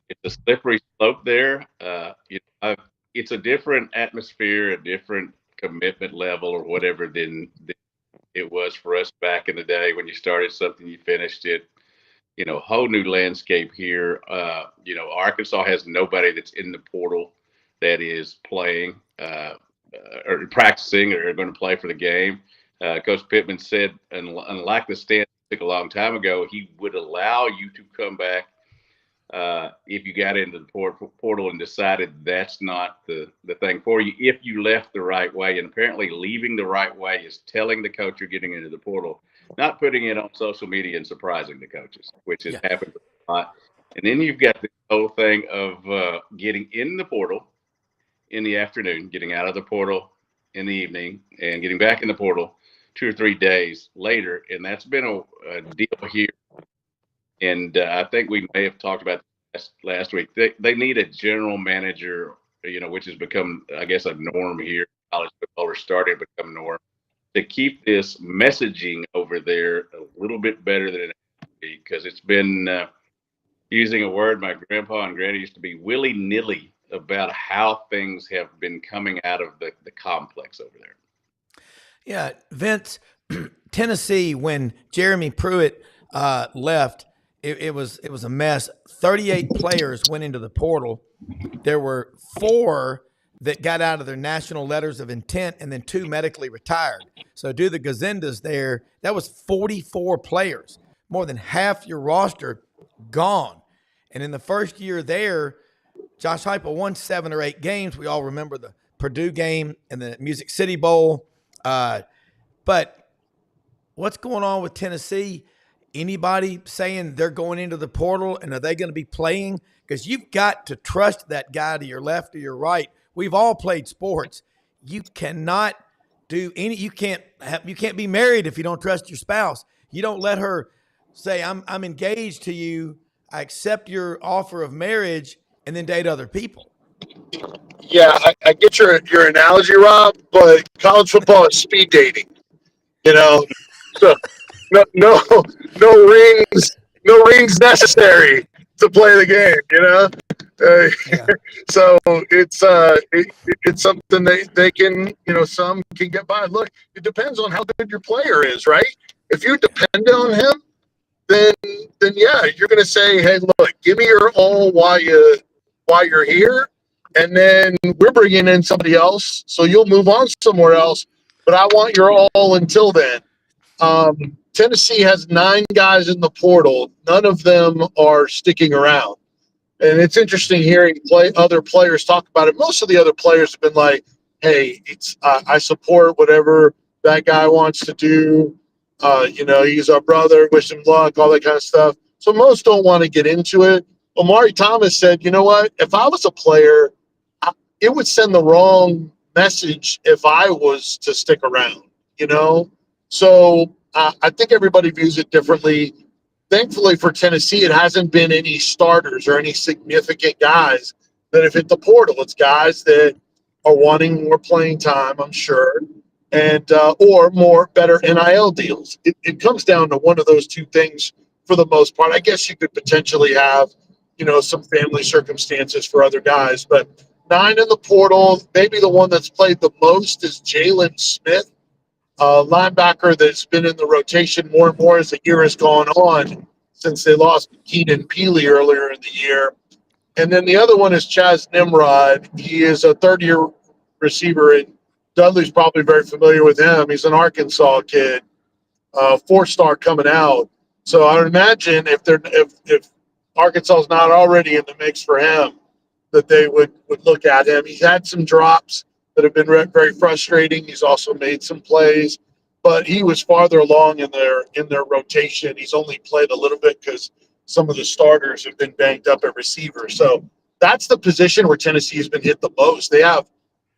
It's a slippery slope there. It's a different atmosphere, a different commitment level, or whatever than it was for us back in the day when you started something, you finished it. Whole new landscape here. Arkansas has nobody that's in the portal that is playing or practicing or going to play for the game. Coach Pittman said, unlike the stand took a long time ago, he would allow you to come back if you got into the portal and decided that's not the thing for you, if you left the right way. And apparently leaving the right way is telling the coach you're getting into the portal, not putting it on social media and surprising the coaches, which has happened a lot. And then you've got the whole thing of getting in the portal in the afternoon, getting out of the portal in the evening, and getting back in the portal 2 or 3 days later. And that's been a deal here. And I think we may have talked about this last week. They need a general manager, which has become, I guess, a norm here. College football is starting to become norm, to keep this messaging over there a little bit better than it has to be, because it's been, using a word my grandpa and granny used to be, willy-nilly about how things have been coming out of the complex over there. Yeah, Vince, Tennessee, when Jeremy Pruitt left, it was a mess. 38 players went into the portal. There were 4 that got out of their national letters of intent, and then 2 medically retired. So do the gazendas there. That was 44 players, more than half your roster gone. And in the first year there, Josh Heupel won 7 or 8 games. We all remember the Purdue game and the Music City Bowl. But what's going on with Tennessee? Anybody saying they're going into the portal, and are they going to be playing? Because you've got to trust that guy to your left or your right. We've all played sports. You cannot do any. You can't be married if you don't trust your spouse. You don't let her say, "I'm engaged to you. I accept your offer of marriage," and then date other people. Yeah, I get your analogy, Rob, but college football is speed dating. So no rings necessary to play the game. So it's something they can, some can get by. Look, it depends on how good your player is, right? If you depend on him, then yeah, you're going to say, hey, look, give me your all while you're here, and then we're bringing in somebody else, so you'll move on somewhere else. But I want your all until then. Tennessee has 9 guys in the portal. None of them are sticking around. And it's interesting hearing other players talk about it. Most of the other players have been like, hey, I support whatever that guy wants to do. He's our brother, wish him luck, all that kind of stuff. So most don't want to get into it. Omari Thomas said, you know what? If I was a player, it would send the wrong message if I was to stick around, So I think everybody views it differently. Thankfully for Tennessee, it hasn't been any starters or any significant guys that have hit the portal. It's guys that are wanting more playing time, I'm sure, and or better NIL deals. It comes down to one of those two things for the most part. I guess you could potentially have, some family circumstances for other guys, but 9 in the portal. Maybe the one that's played the most is Jalen Smith, linebacker that's been in the rotation more and more as the year has gone on since they lost Keenan Peely earlier in the year. And then the other one is Chaz Nimrod. He is a third-year receiver, and Dudley's probably very familiar with him. He's an Arkansas kid, 4-star coming out. So I would imagine if Arkansas's not already in the mix for him, that they would look at him. He's had some drops that have been very frustrating. He's also made some plays, but he was farther along in their rotation. He's only played a little bit because some of the starters have been banged up at receiver. So that's the position where Tennessee has been hit the most. They have,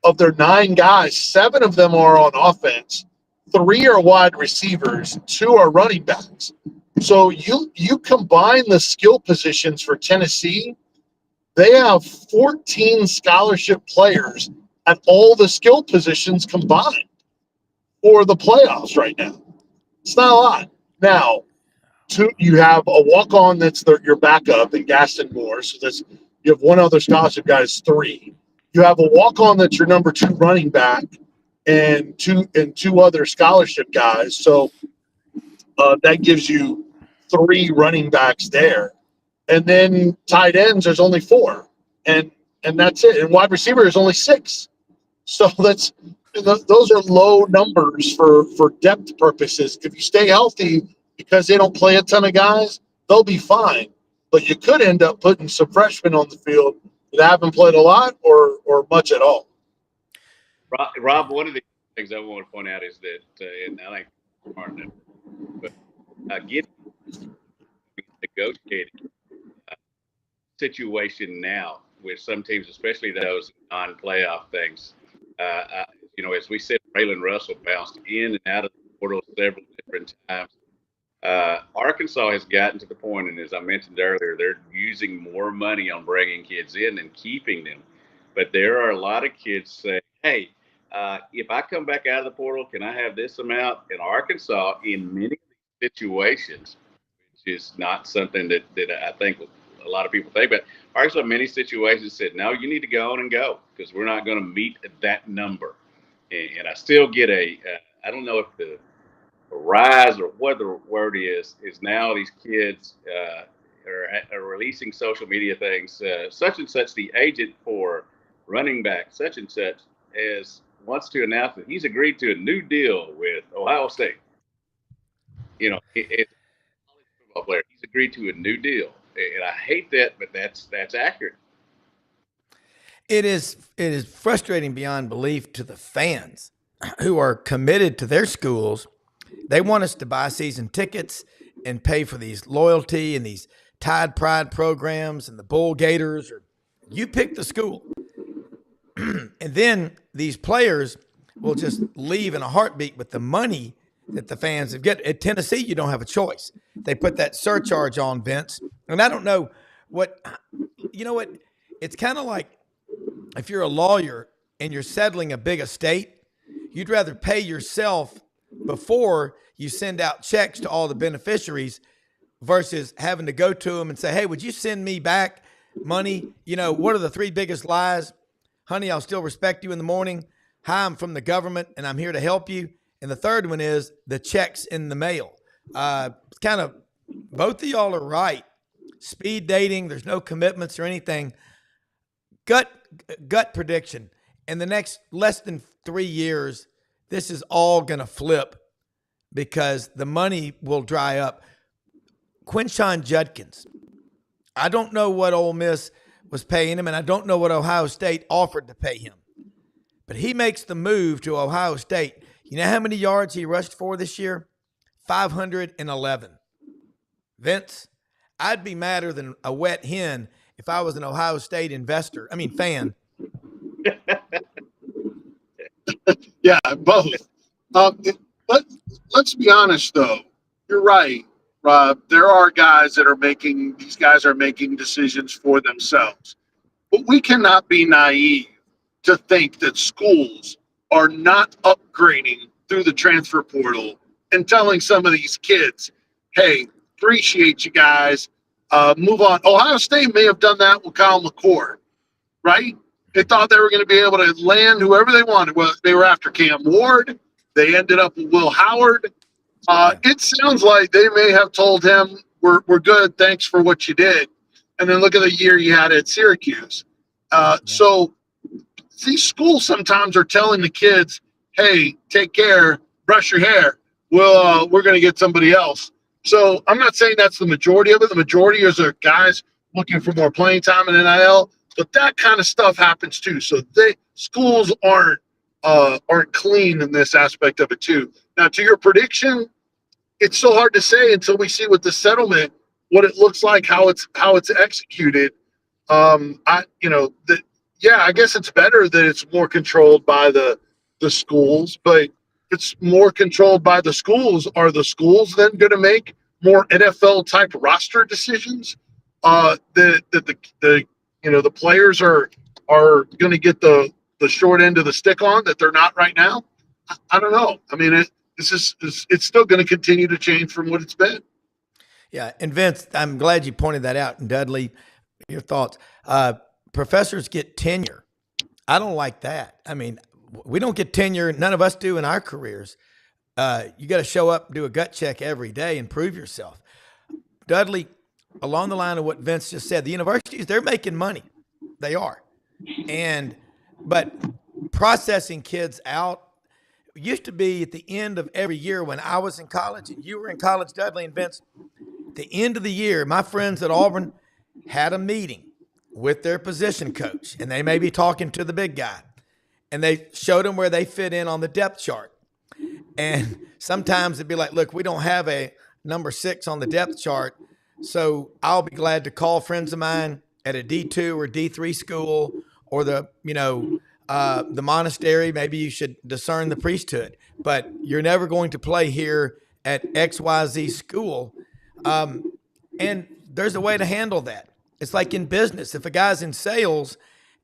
of their 9 guys, 7 of them are on offense, 3 are wide receivers, 2 are running backs. So you combine the skill positions for Tennessee, they have 14 scholarship players at all the skill positions combined for the playoffs right now. It's not a lot. Now, you have a walk-on that's your backup in Gaston Moore. So you have one other scholarship guy is 3. You have a walk-on that's your number 2 running back and two other scholarship guys. So that gives you 3 running backs there. And then tight ends, there's only 4. And that's it. And wide receiver is only 6. So those are low numbers for depth purposes. If you stay healthy, because they don't play a ton of guys, they'll be fine. But you could end up putting some freshmen on the field that haven't played a lot or much at all. Rob, one of the things I want to point out is that, and I think it's smart enough, but getting negotiated situation now with some teams, especially those non-playoff things. As we said, Braylon Russell bounced in and out of the portal several different times. Arkansas has gotten to the point, and as I mentioned earlier, they're using more money on bringing kids in and keeping them. But there are a lot of kids saying, hey, if I come back out of the portal, can I have this amount? In Arkansas, in many situations, which is not something that I think a lot of people think, but Arkansas in many situations said, no, you need to go on and go because we're not going to meet that number. And I still get I don't know if the rise or what the word is now these kids are releasing social media things, such and such, the agent for running back, such and such, wants to announce that he's agreed to a new deal with Ohio State. It's a college football player. He's agreed to a new deal. And I hate that, but that's accurate. It is frustrating beyond belief to the fans who are committed to their schools. They want us to buy season tickets and pay for these loyalty and these Tide Pride programs and the Bull Gators. Or you pick the school. And then these players will just leave in a heartbeat with the money that the fans have get. At Tennessee, you don't have a choice. They put that surcharge on, Vince. And I don't know what it's kind of like if you're a lawyer and you're settling a big estate, you'd rather pay yourself before you send out checks to all the beneficiaries versus having to go to them and say, hey, would you send me back money? What are the 3 biggest lies? Honey, I'll still respect you in the morning. Hi, I'm from the government and I'm here to help you. And the third one is the checks in the mail. It's kind of, both of y'all are right. Speed dating, there's no commitments or anything. Gut prediction. In the next less than 3 years, this is all going to flip because the money will dry up. Quinshon Judkins. I don't know what Ole Miss was paying him, and I don't know what Ohio State offered to pay him. But he makes the move to Ohio State. You know how many yards he rushed for this year? 511. Vince, I'd be madder than a wet hen if I was an Ohio State fan. Yeah, both. Let's be honest, though. You're right, Rob. There are guys that are making decisions for themselves. But we cannot be naive to think that schools are not upgrading through the transfer portal and telling some of these kids, hey, appreciate you guys. Move on. Ohio State may have done that with Kyle McCord, right? They thought they were going to be able to land whoever they wanted. Well, they were after Cam Ward. They ended up with Will Howard. It sounds like they may have told him, we're good. Thanks for what you did. And then look at the year you had at Syracuse. So these schools sometimes are telling the kids, hey, take care, brush your hair. We're going to get somebody else. So I'm not saying that's the majority of it. The majority is our guys looking for more playing time in NIL, but that kind of stuff happens too. So schools aren't clean in this aspect of it too. Now, to your prediction, it's so hard to say until we see what the settlement, what it looks like, how it's executed. I guess it's better that it's more controlled by the schools, but it's more controlled by the schools. Are the schools then going to make more NFL type roster decisions? The players are going to get the short end of the stick on that they're not right now. I don't know. I mean, it's still going to continue to change from what it's been. Yeah, and Vince, I'm glad you pointed that out. And Dudley, your thoughts? Professors get tenure. I don't like that. I mean, we don't get tenure. None of us do in our careers. You got to show up, do a gut check every day, and prove yourself. Dudley, along the line of what Vince just said, the universities, they're making money. They are. But processing kids out used to be at the end of every year when I was in college and you were in college, Dudley and Vince. At the end of the year, my friends at Auburn had a meeting with their position coach, and they may be talking to the big guy. And they showed them where they fit in on the depth chart. And sometimes it'd be like, look, we don't have a number 6 on the depth chart, so I'll be glad to call friends of mine at a D2 or D3 school or the monastery. Maybe you should discern the priesthood, but you're never going to play here at XYZ school. And there's a way to handle that. It's like in business. If a guy's in sales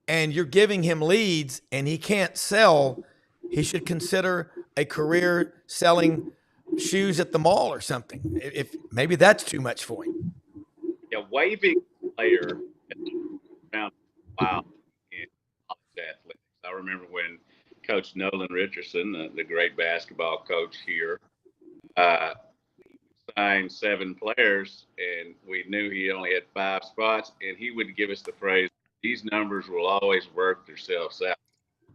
and you're giving him leads and he can't sell, he should consider a career selling shoes at the mall or something. If maybe that's too much for him. Yeah, waiving a player found wow in college athletics. I remember when Coach Nolan Richardson, the great basketball coach here, signed 7 players, and we knew he only had 5 spots, and he would give us the phrase, these numbers will always work themselves out.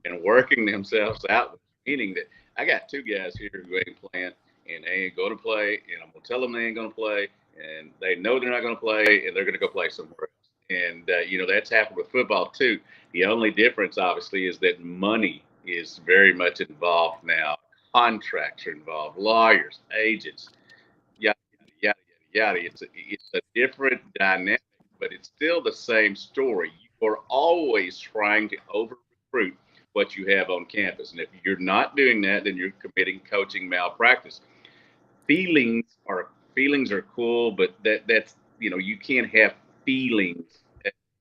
And working themselves out, meaning that I got 2 guys here who ain't playing, and they ain't going to play, and I'm going to tell them they ain't going to play, and they know they're not going to play, and they're going to go play somewhere else. And, that's happened with football too. The only difference, obviously, is that money is very much involved now. Contracts are involved, lawyers, agents, yada, yada, yada, yada. It's a different dynamic, but it's still the same story. You are always trying to over-recruit what you have on campus. And if you're not doing that, then you're committing coaching malpractice. Feelings are cool, but that's you can't have feelings.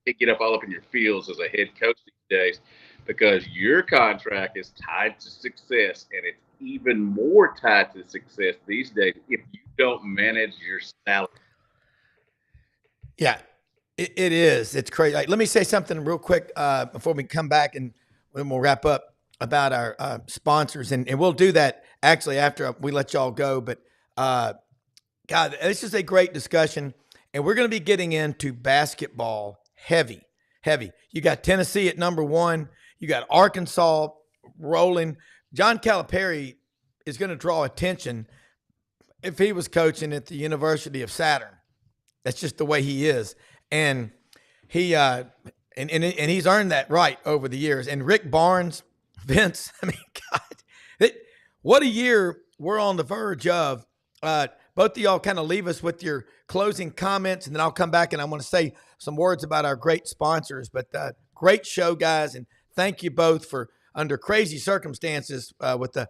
Can't get all up in your feels as a head coach these days, because your contract is tied to success, and it's even more tied to success these days if you don't manage your salary. Yeah, it is. It's crazy. Like, let me say something real quick before we come back, and then we'll wrap up about our sponsors, and we'll do that actually after we let y'all go. But God, this is a great discussion, and we're going to be getting into basketball heavy. You got Tennessee at number 1. You got Arkansas rolling. John Calipari is going to draw attention if he was coaching at the University of Saturn. That's just the way he is. And he and he's earned that right over the years. And Rick Barnes, Vince, I mean, God, what a year we're on the verge of. Both of y'all kind of leave us with your closing comments, and then I'll come back and I want to say some words about our great sponsors. But great show, guys, and thank you both for, under crazy circumstances with the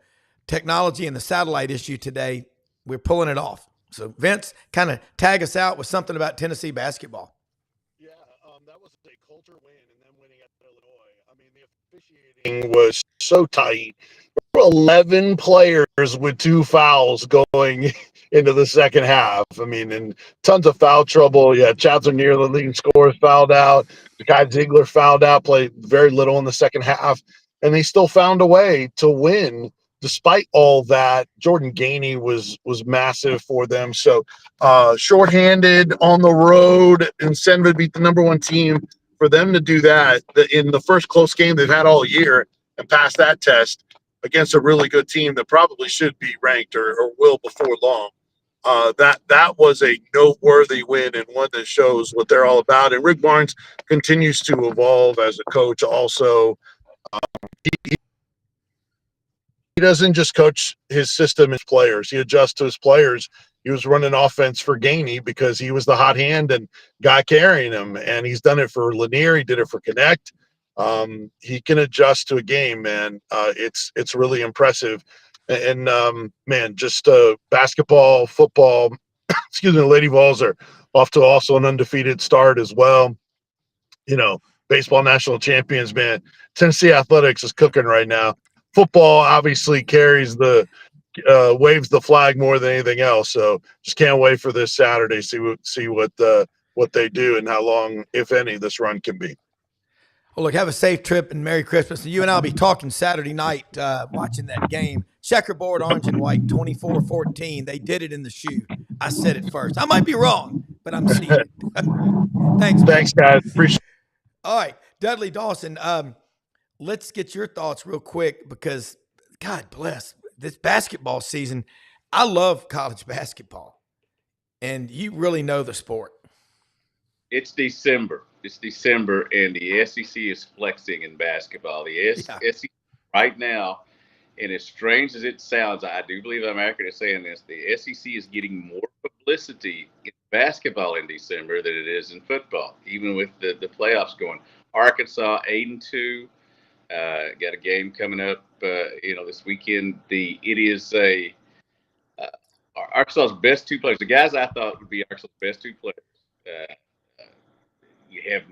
technology and the satellite issue today, we're pulling it off. So, Vince, kind of tag us out with something about Tennessee basketball. Yeah, that was a culture win, and then winning at Illinois. I mean, the officiating was so tight. 11 players with 2 fouls going into the second half. I mean, and tons of foul trouble. Yeah, Chadson near the leading scorers fouled out. Guy Ziegler fouled out, played very little in the second half, and they still found a way to win despite all that. Jordan Gainey was massive for them. So shorthanded on the road, and would beat the number 1 team. For them to do that in the first close game they've had all year and pass that test against a really good team that probably should be ranked or will before long. That was a noteworthy win and one that shows what they're all about. And Rick Barnes continues to evolve as a coach also. He doesn't just coach his system as players. He adjusts to his players. He was running offense for Gainey because he was the hot hand and guy carrying him. And he's done it for Lanier. He did it for Connect. He can adjust to a game, man. It's really impressive. And man, just basketball, football, excuse me, the Lady Vols are off to also an undefeated start as well. You know, baseball national champions, man. Tennessee athletics is cooking right now. Football obviously carries waves the flag more than anything else. So just can't wait for this Saturday, see what they do and how long, if any, this run can be. Well, look, have a safe trip and Merry Christmas. And you and I will be talking Saturday night, watching that game. Checkerboard, orange and white, 24-14. They did it in the shoe. I said it first. I might be wrong, but I'm seeing it. Thanks, man. Thanks, guys. Appreciate it. All right, Dudley Dawson, let's get your thoughts real quick because, God bless, this basketball season, I love college basketball, and you really know the sport. It's December. And the SEC is flexing in basketball. The SEC right now, and as strange as it sounds, I do believe I'm accurate in saying this, the SEC is getting more publicity in basketball in December than it is in football, even with the playoffs going. Arkansas 8-2, got a game coming up, this weekend. Arkansas's best 2 players, the guys I thought would be Arkansas's best 2 players,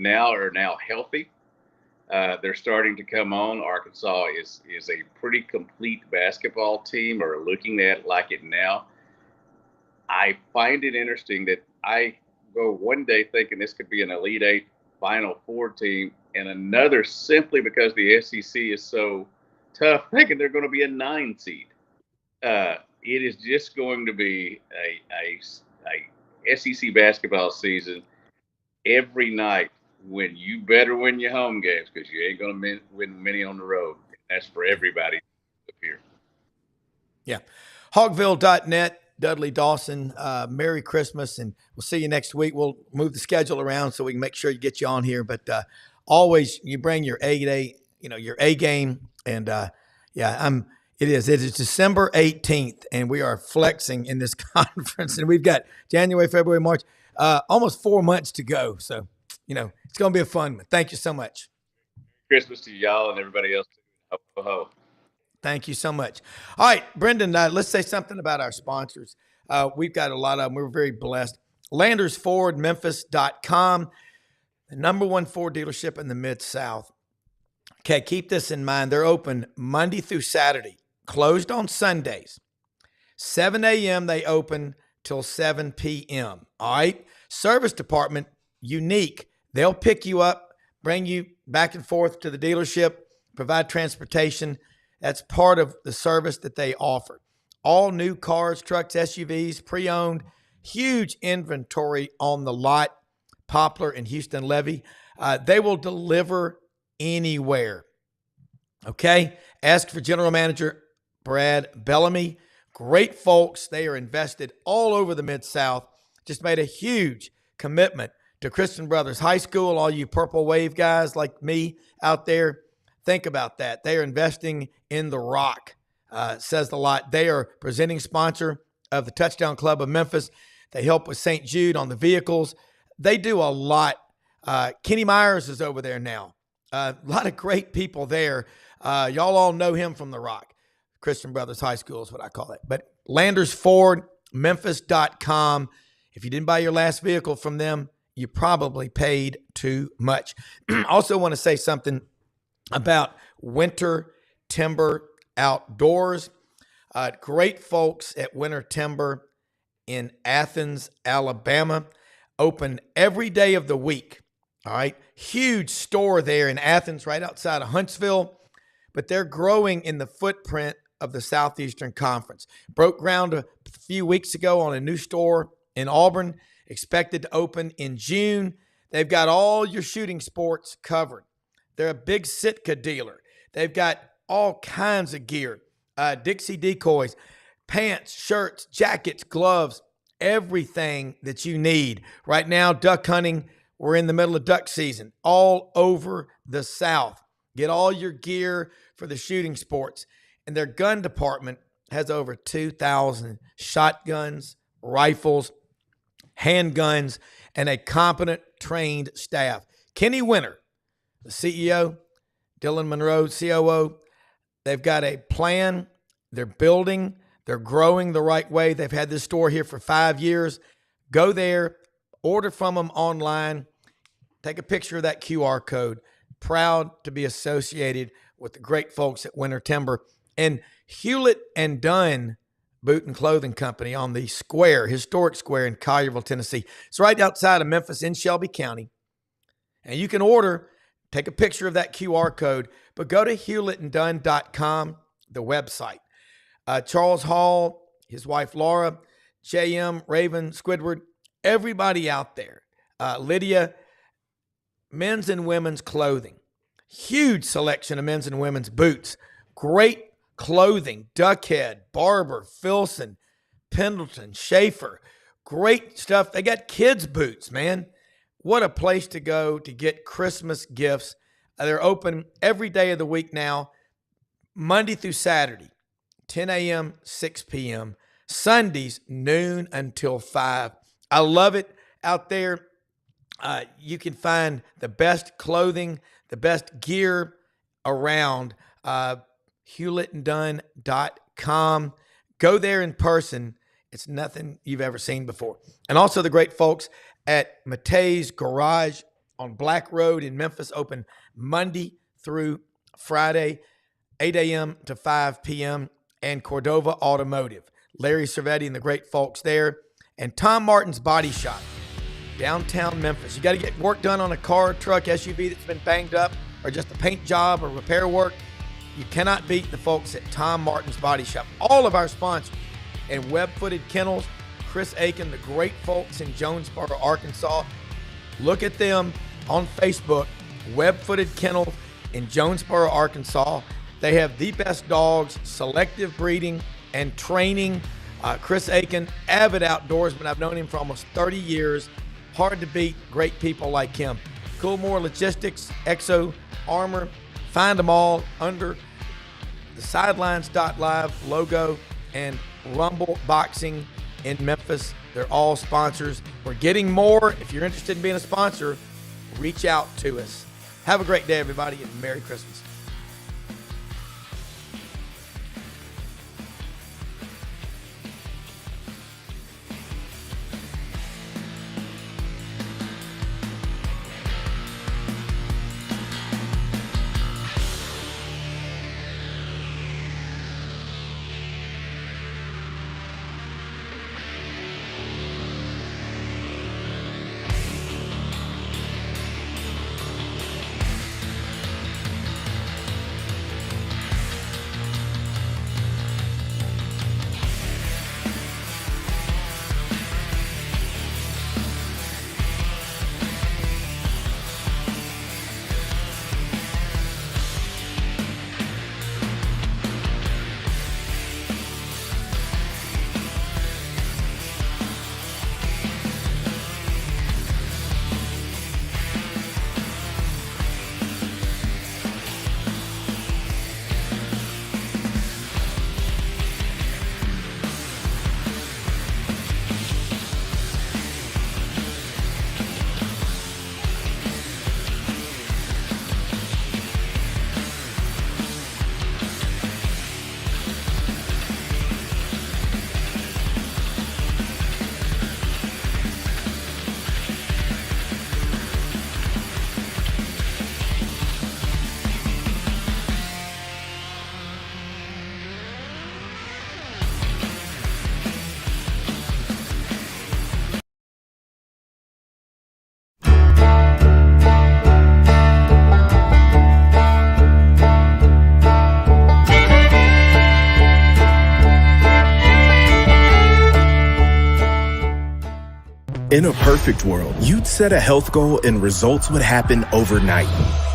are now healthy. They're starting to come on. Arkansas is a pretty complete basketball team, or looking at like it now. I find it interesting that I go one day thinking this could be an Elite 8 Final Four team, and another simply because the SEC is so tough, thinking they're going to be a 9 seed. It is just going to be a SEC basketball season every night when you better win your home games because you ain't going to win many on the road. That's for everybody up here. Yeah. Hogville.net, Dudley Dawson, Merry Christmas, and we'll see you next week. We'll move the schedule around so we can make sure you get you on here. But always you bring your your A game. And it is December 18th, and we are flexing in this conference. And we've got January, February, March, almost 4 months to go. So, it's going to be a fun one. Thank you so much. Christmas to y'all and everybody else. Ho, ho, ho. Thank you so much. All right, Brendan, let's say something about our sponsors. We've got a lot of them. We're very blessed. LandersFordMemphis.com, the number 1 Ford dealership in the Mid-South. Okay, keep this in mind. They're open Monday through Saturday, closed on Sundays. 7 a.m. they open till 7 p.m. All right? Service department, unique. They'll pick you up, bring you back and forth to the dealership, provide transportation. That's part of the service that they offer. All new cars, trucks, SUVs, pre-owned, huge inventory on the lot, Poplar and Houston Levy. They will deliver anywhere. Okay? Ask for General Manager Brad Bellamy. Great folks. They are invested all over the Mid-South. Just made a huge commitment to Christian Brothers High School. All you Purple Wave guys like me out there, think about that. They are investing in the Rock. Says a lot. They are presenting sponsor of the Touchdown Club of Memphis. They help with St. Jude on the vehicles. They do a lot. Kenny Myers is over there now. A lot of great people there. Y'all all know him from the Rock. Christian Brothers High School is what I call it. But LandersFordMemphis.com. If you didn't buy your last vehicle from them, you probably paid too much. Also want to say something about winter timber outdoors. Great folks at Winter Timber in Athens, Alabama, open every day of the week. All right. Huge store there in Athens, right outside of Huntsville, but they're growing in the footprint of the Southeastern Conference. Broke ground a few weeks ago on a new store in Auburn, expected to open in June. They've got all your shooting sports covered. They're a big Sitka dealer. They've got all kinds of gear, Dixie decoys, pants, shirts, jackets, gloves, everything that you need. Right now, duck hunting, we're in the middle of duck season all over the South. Get all your gear for the shooting sports. And their gun department has over 2,000 shotguns, rifles, handguns, and a competent, trained staff. Kenny Winter, the CEO, Dylan Monroe, COO, they've got a plan. They're building. They're growing the right way. They've had this store here for 5 years. Go there, order from them online, take a picture of that QR code. Proud to be associated with the great folks at Winter Timber. And Hewlett and Dunn Boot and Clothing Company on the square, historic square in Collierville, Tennessee. It's right outside of Memphis in Shelby County. And you can order, take a picture of that QR code, but go to hewlettanddunn.com, the website. Charles Hall, his wife Laura, JM, Raven, Squidward, everybody out there. Lydia, men's and women's clothing. Huge selection of men's and women's boots. Great clothing. Duckhead, Barber, Filson, Pendleton, Schaefer. Great stuff. They got kids' boots, man. What a place to go to get Christmas gifts. They're open every day of the week now, Monday through Saturday, 10 a.m., 6 p.m., Sundays, noon until 5. I love it out there. You can find the best clothing, the best gear around. hewlettanddunn.com. Go there in person. It's nothing you've ever seen before. And also the great folks at Matei's Garage on Black Road in Memphis, open Monday through Friday, 8 a.m. to 5 p.m. And Cordova Automotive. Larry Cervetti and the great folks there. And Tom Martin's Body Shop, downtown Memphis. You got to get work done on a car, truck, SUV that's been banged up, or just a paint job or repair work. You cannot beat the folks at Tom Martin's Body Shop. All of our sponsors and Web-Footed Kennels, Chris Aiken, the great folks in Jonesboro, Arkansas. Look at them on Facebook, Web-Footed Kennels in Jonesboro, Arkansas. They have the best dogs, selective breeding and training. Chris Aiken, avid outdoorsman. I've known him for almost 30 years. Hard to beat great people like him. Coolmore Logistics, Exo Armor. Find them all under the Sidelines.live logo and Rumble Boxing in Memphis. They're all sponsors. We're getting more. If you're interested in being a sponsor, reach out to us. Have a great day, everybody, and Merry Christmas. In a perfect world, you'd set a health goal and results would happen overnight.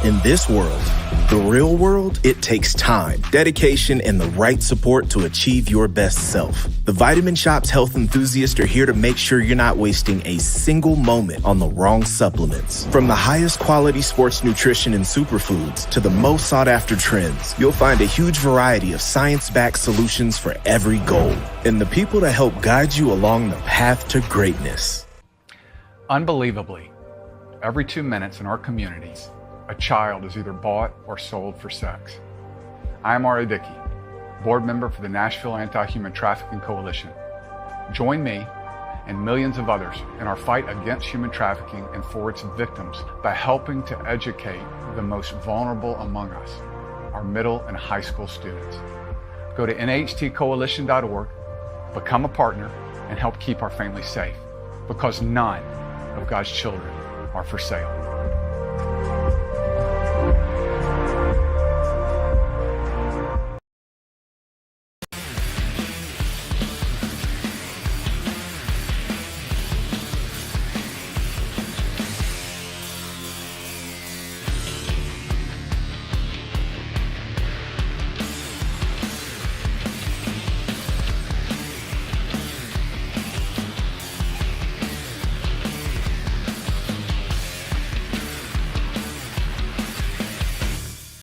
In this world, the real world, it takes time, dedication, and the right support to achieve your best self. The Vitamin Shop's health enthusiasts are here to make sure you're not wasting a single moment on the wrong supplements. From the highest quality sports nutrition and superfoods to the most sought-after trends, you'll find a huge variety of science-backed solutions for every goal. And the people to help guide you along the path to greatness. Unbelievably, every 2 minutes in our communities, a child is either bought or sold for sex. I am Ari Dickey, board member for the Nashville Anti-Human Trafficking Coalition. Join me and millions of others in our fight against human trafficking and for its victims by helping to educate the most vulnerable among us, our middle and high school students. Go to nhtcoalition.org, become a partner, and help keep our families safe, because none of God's children are for sale.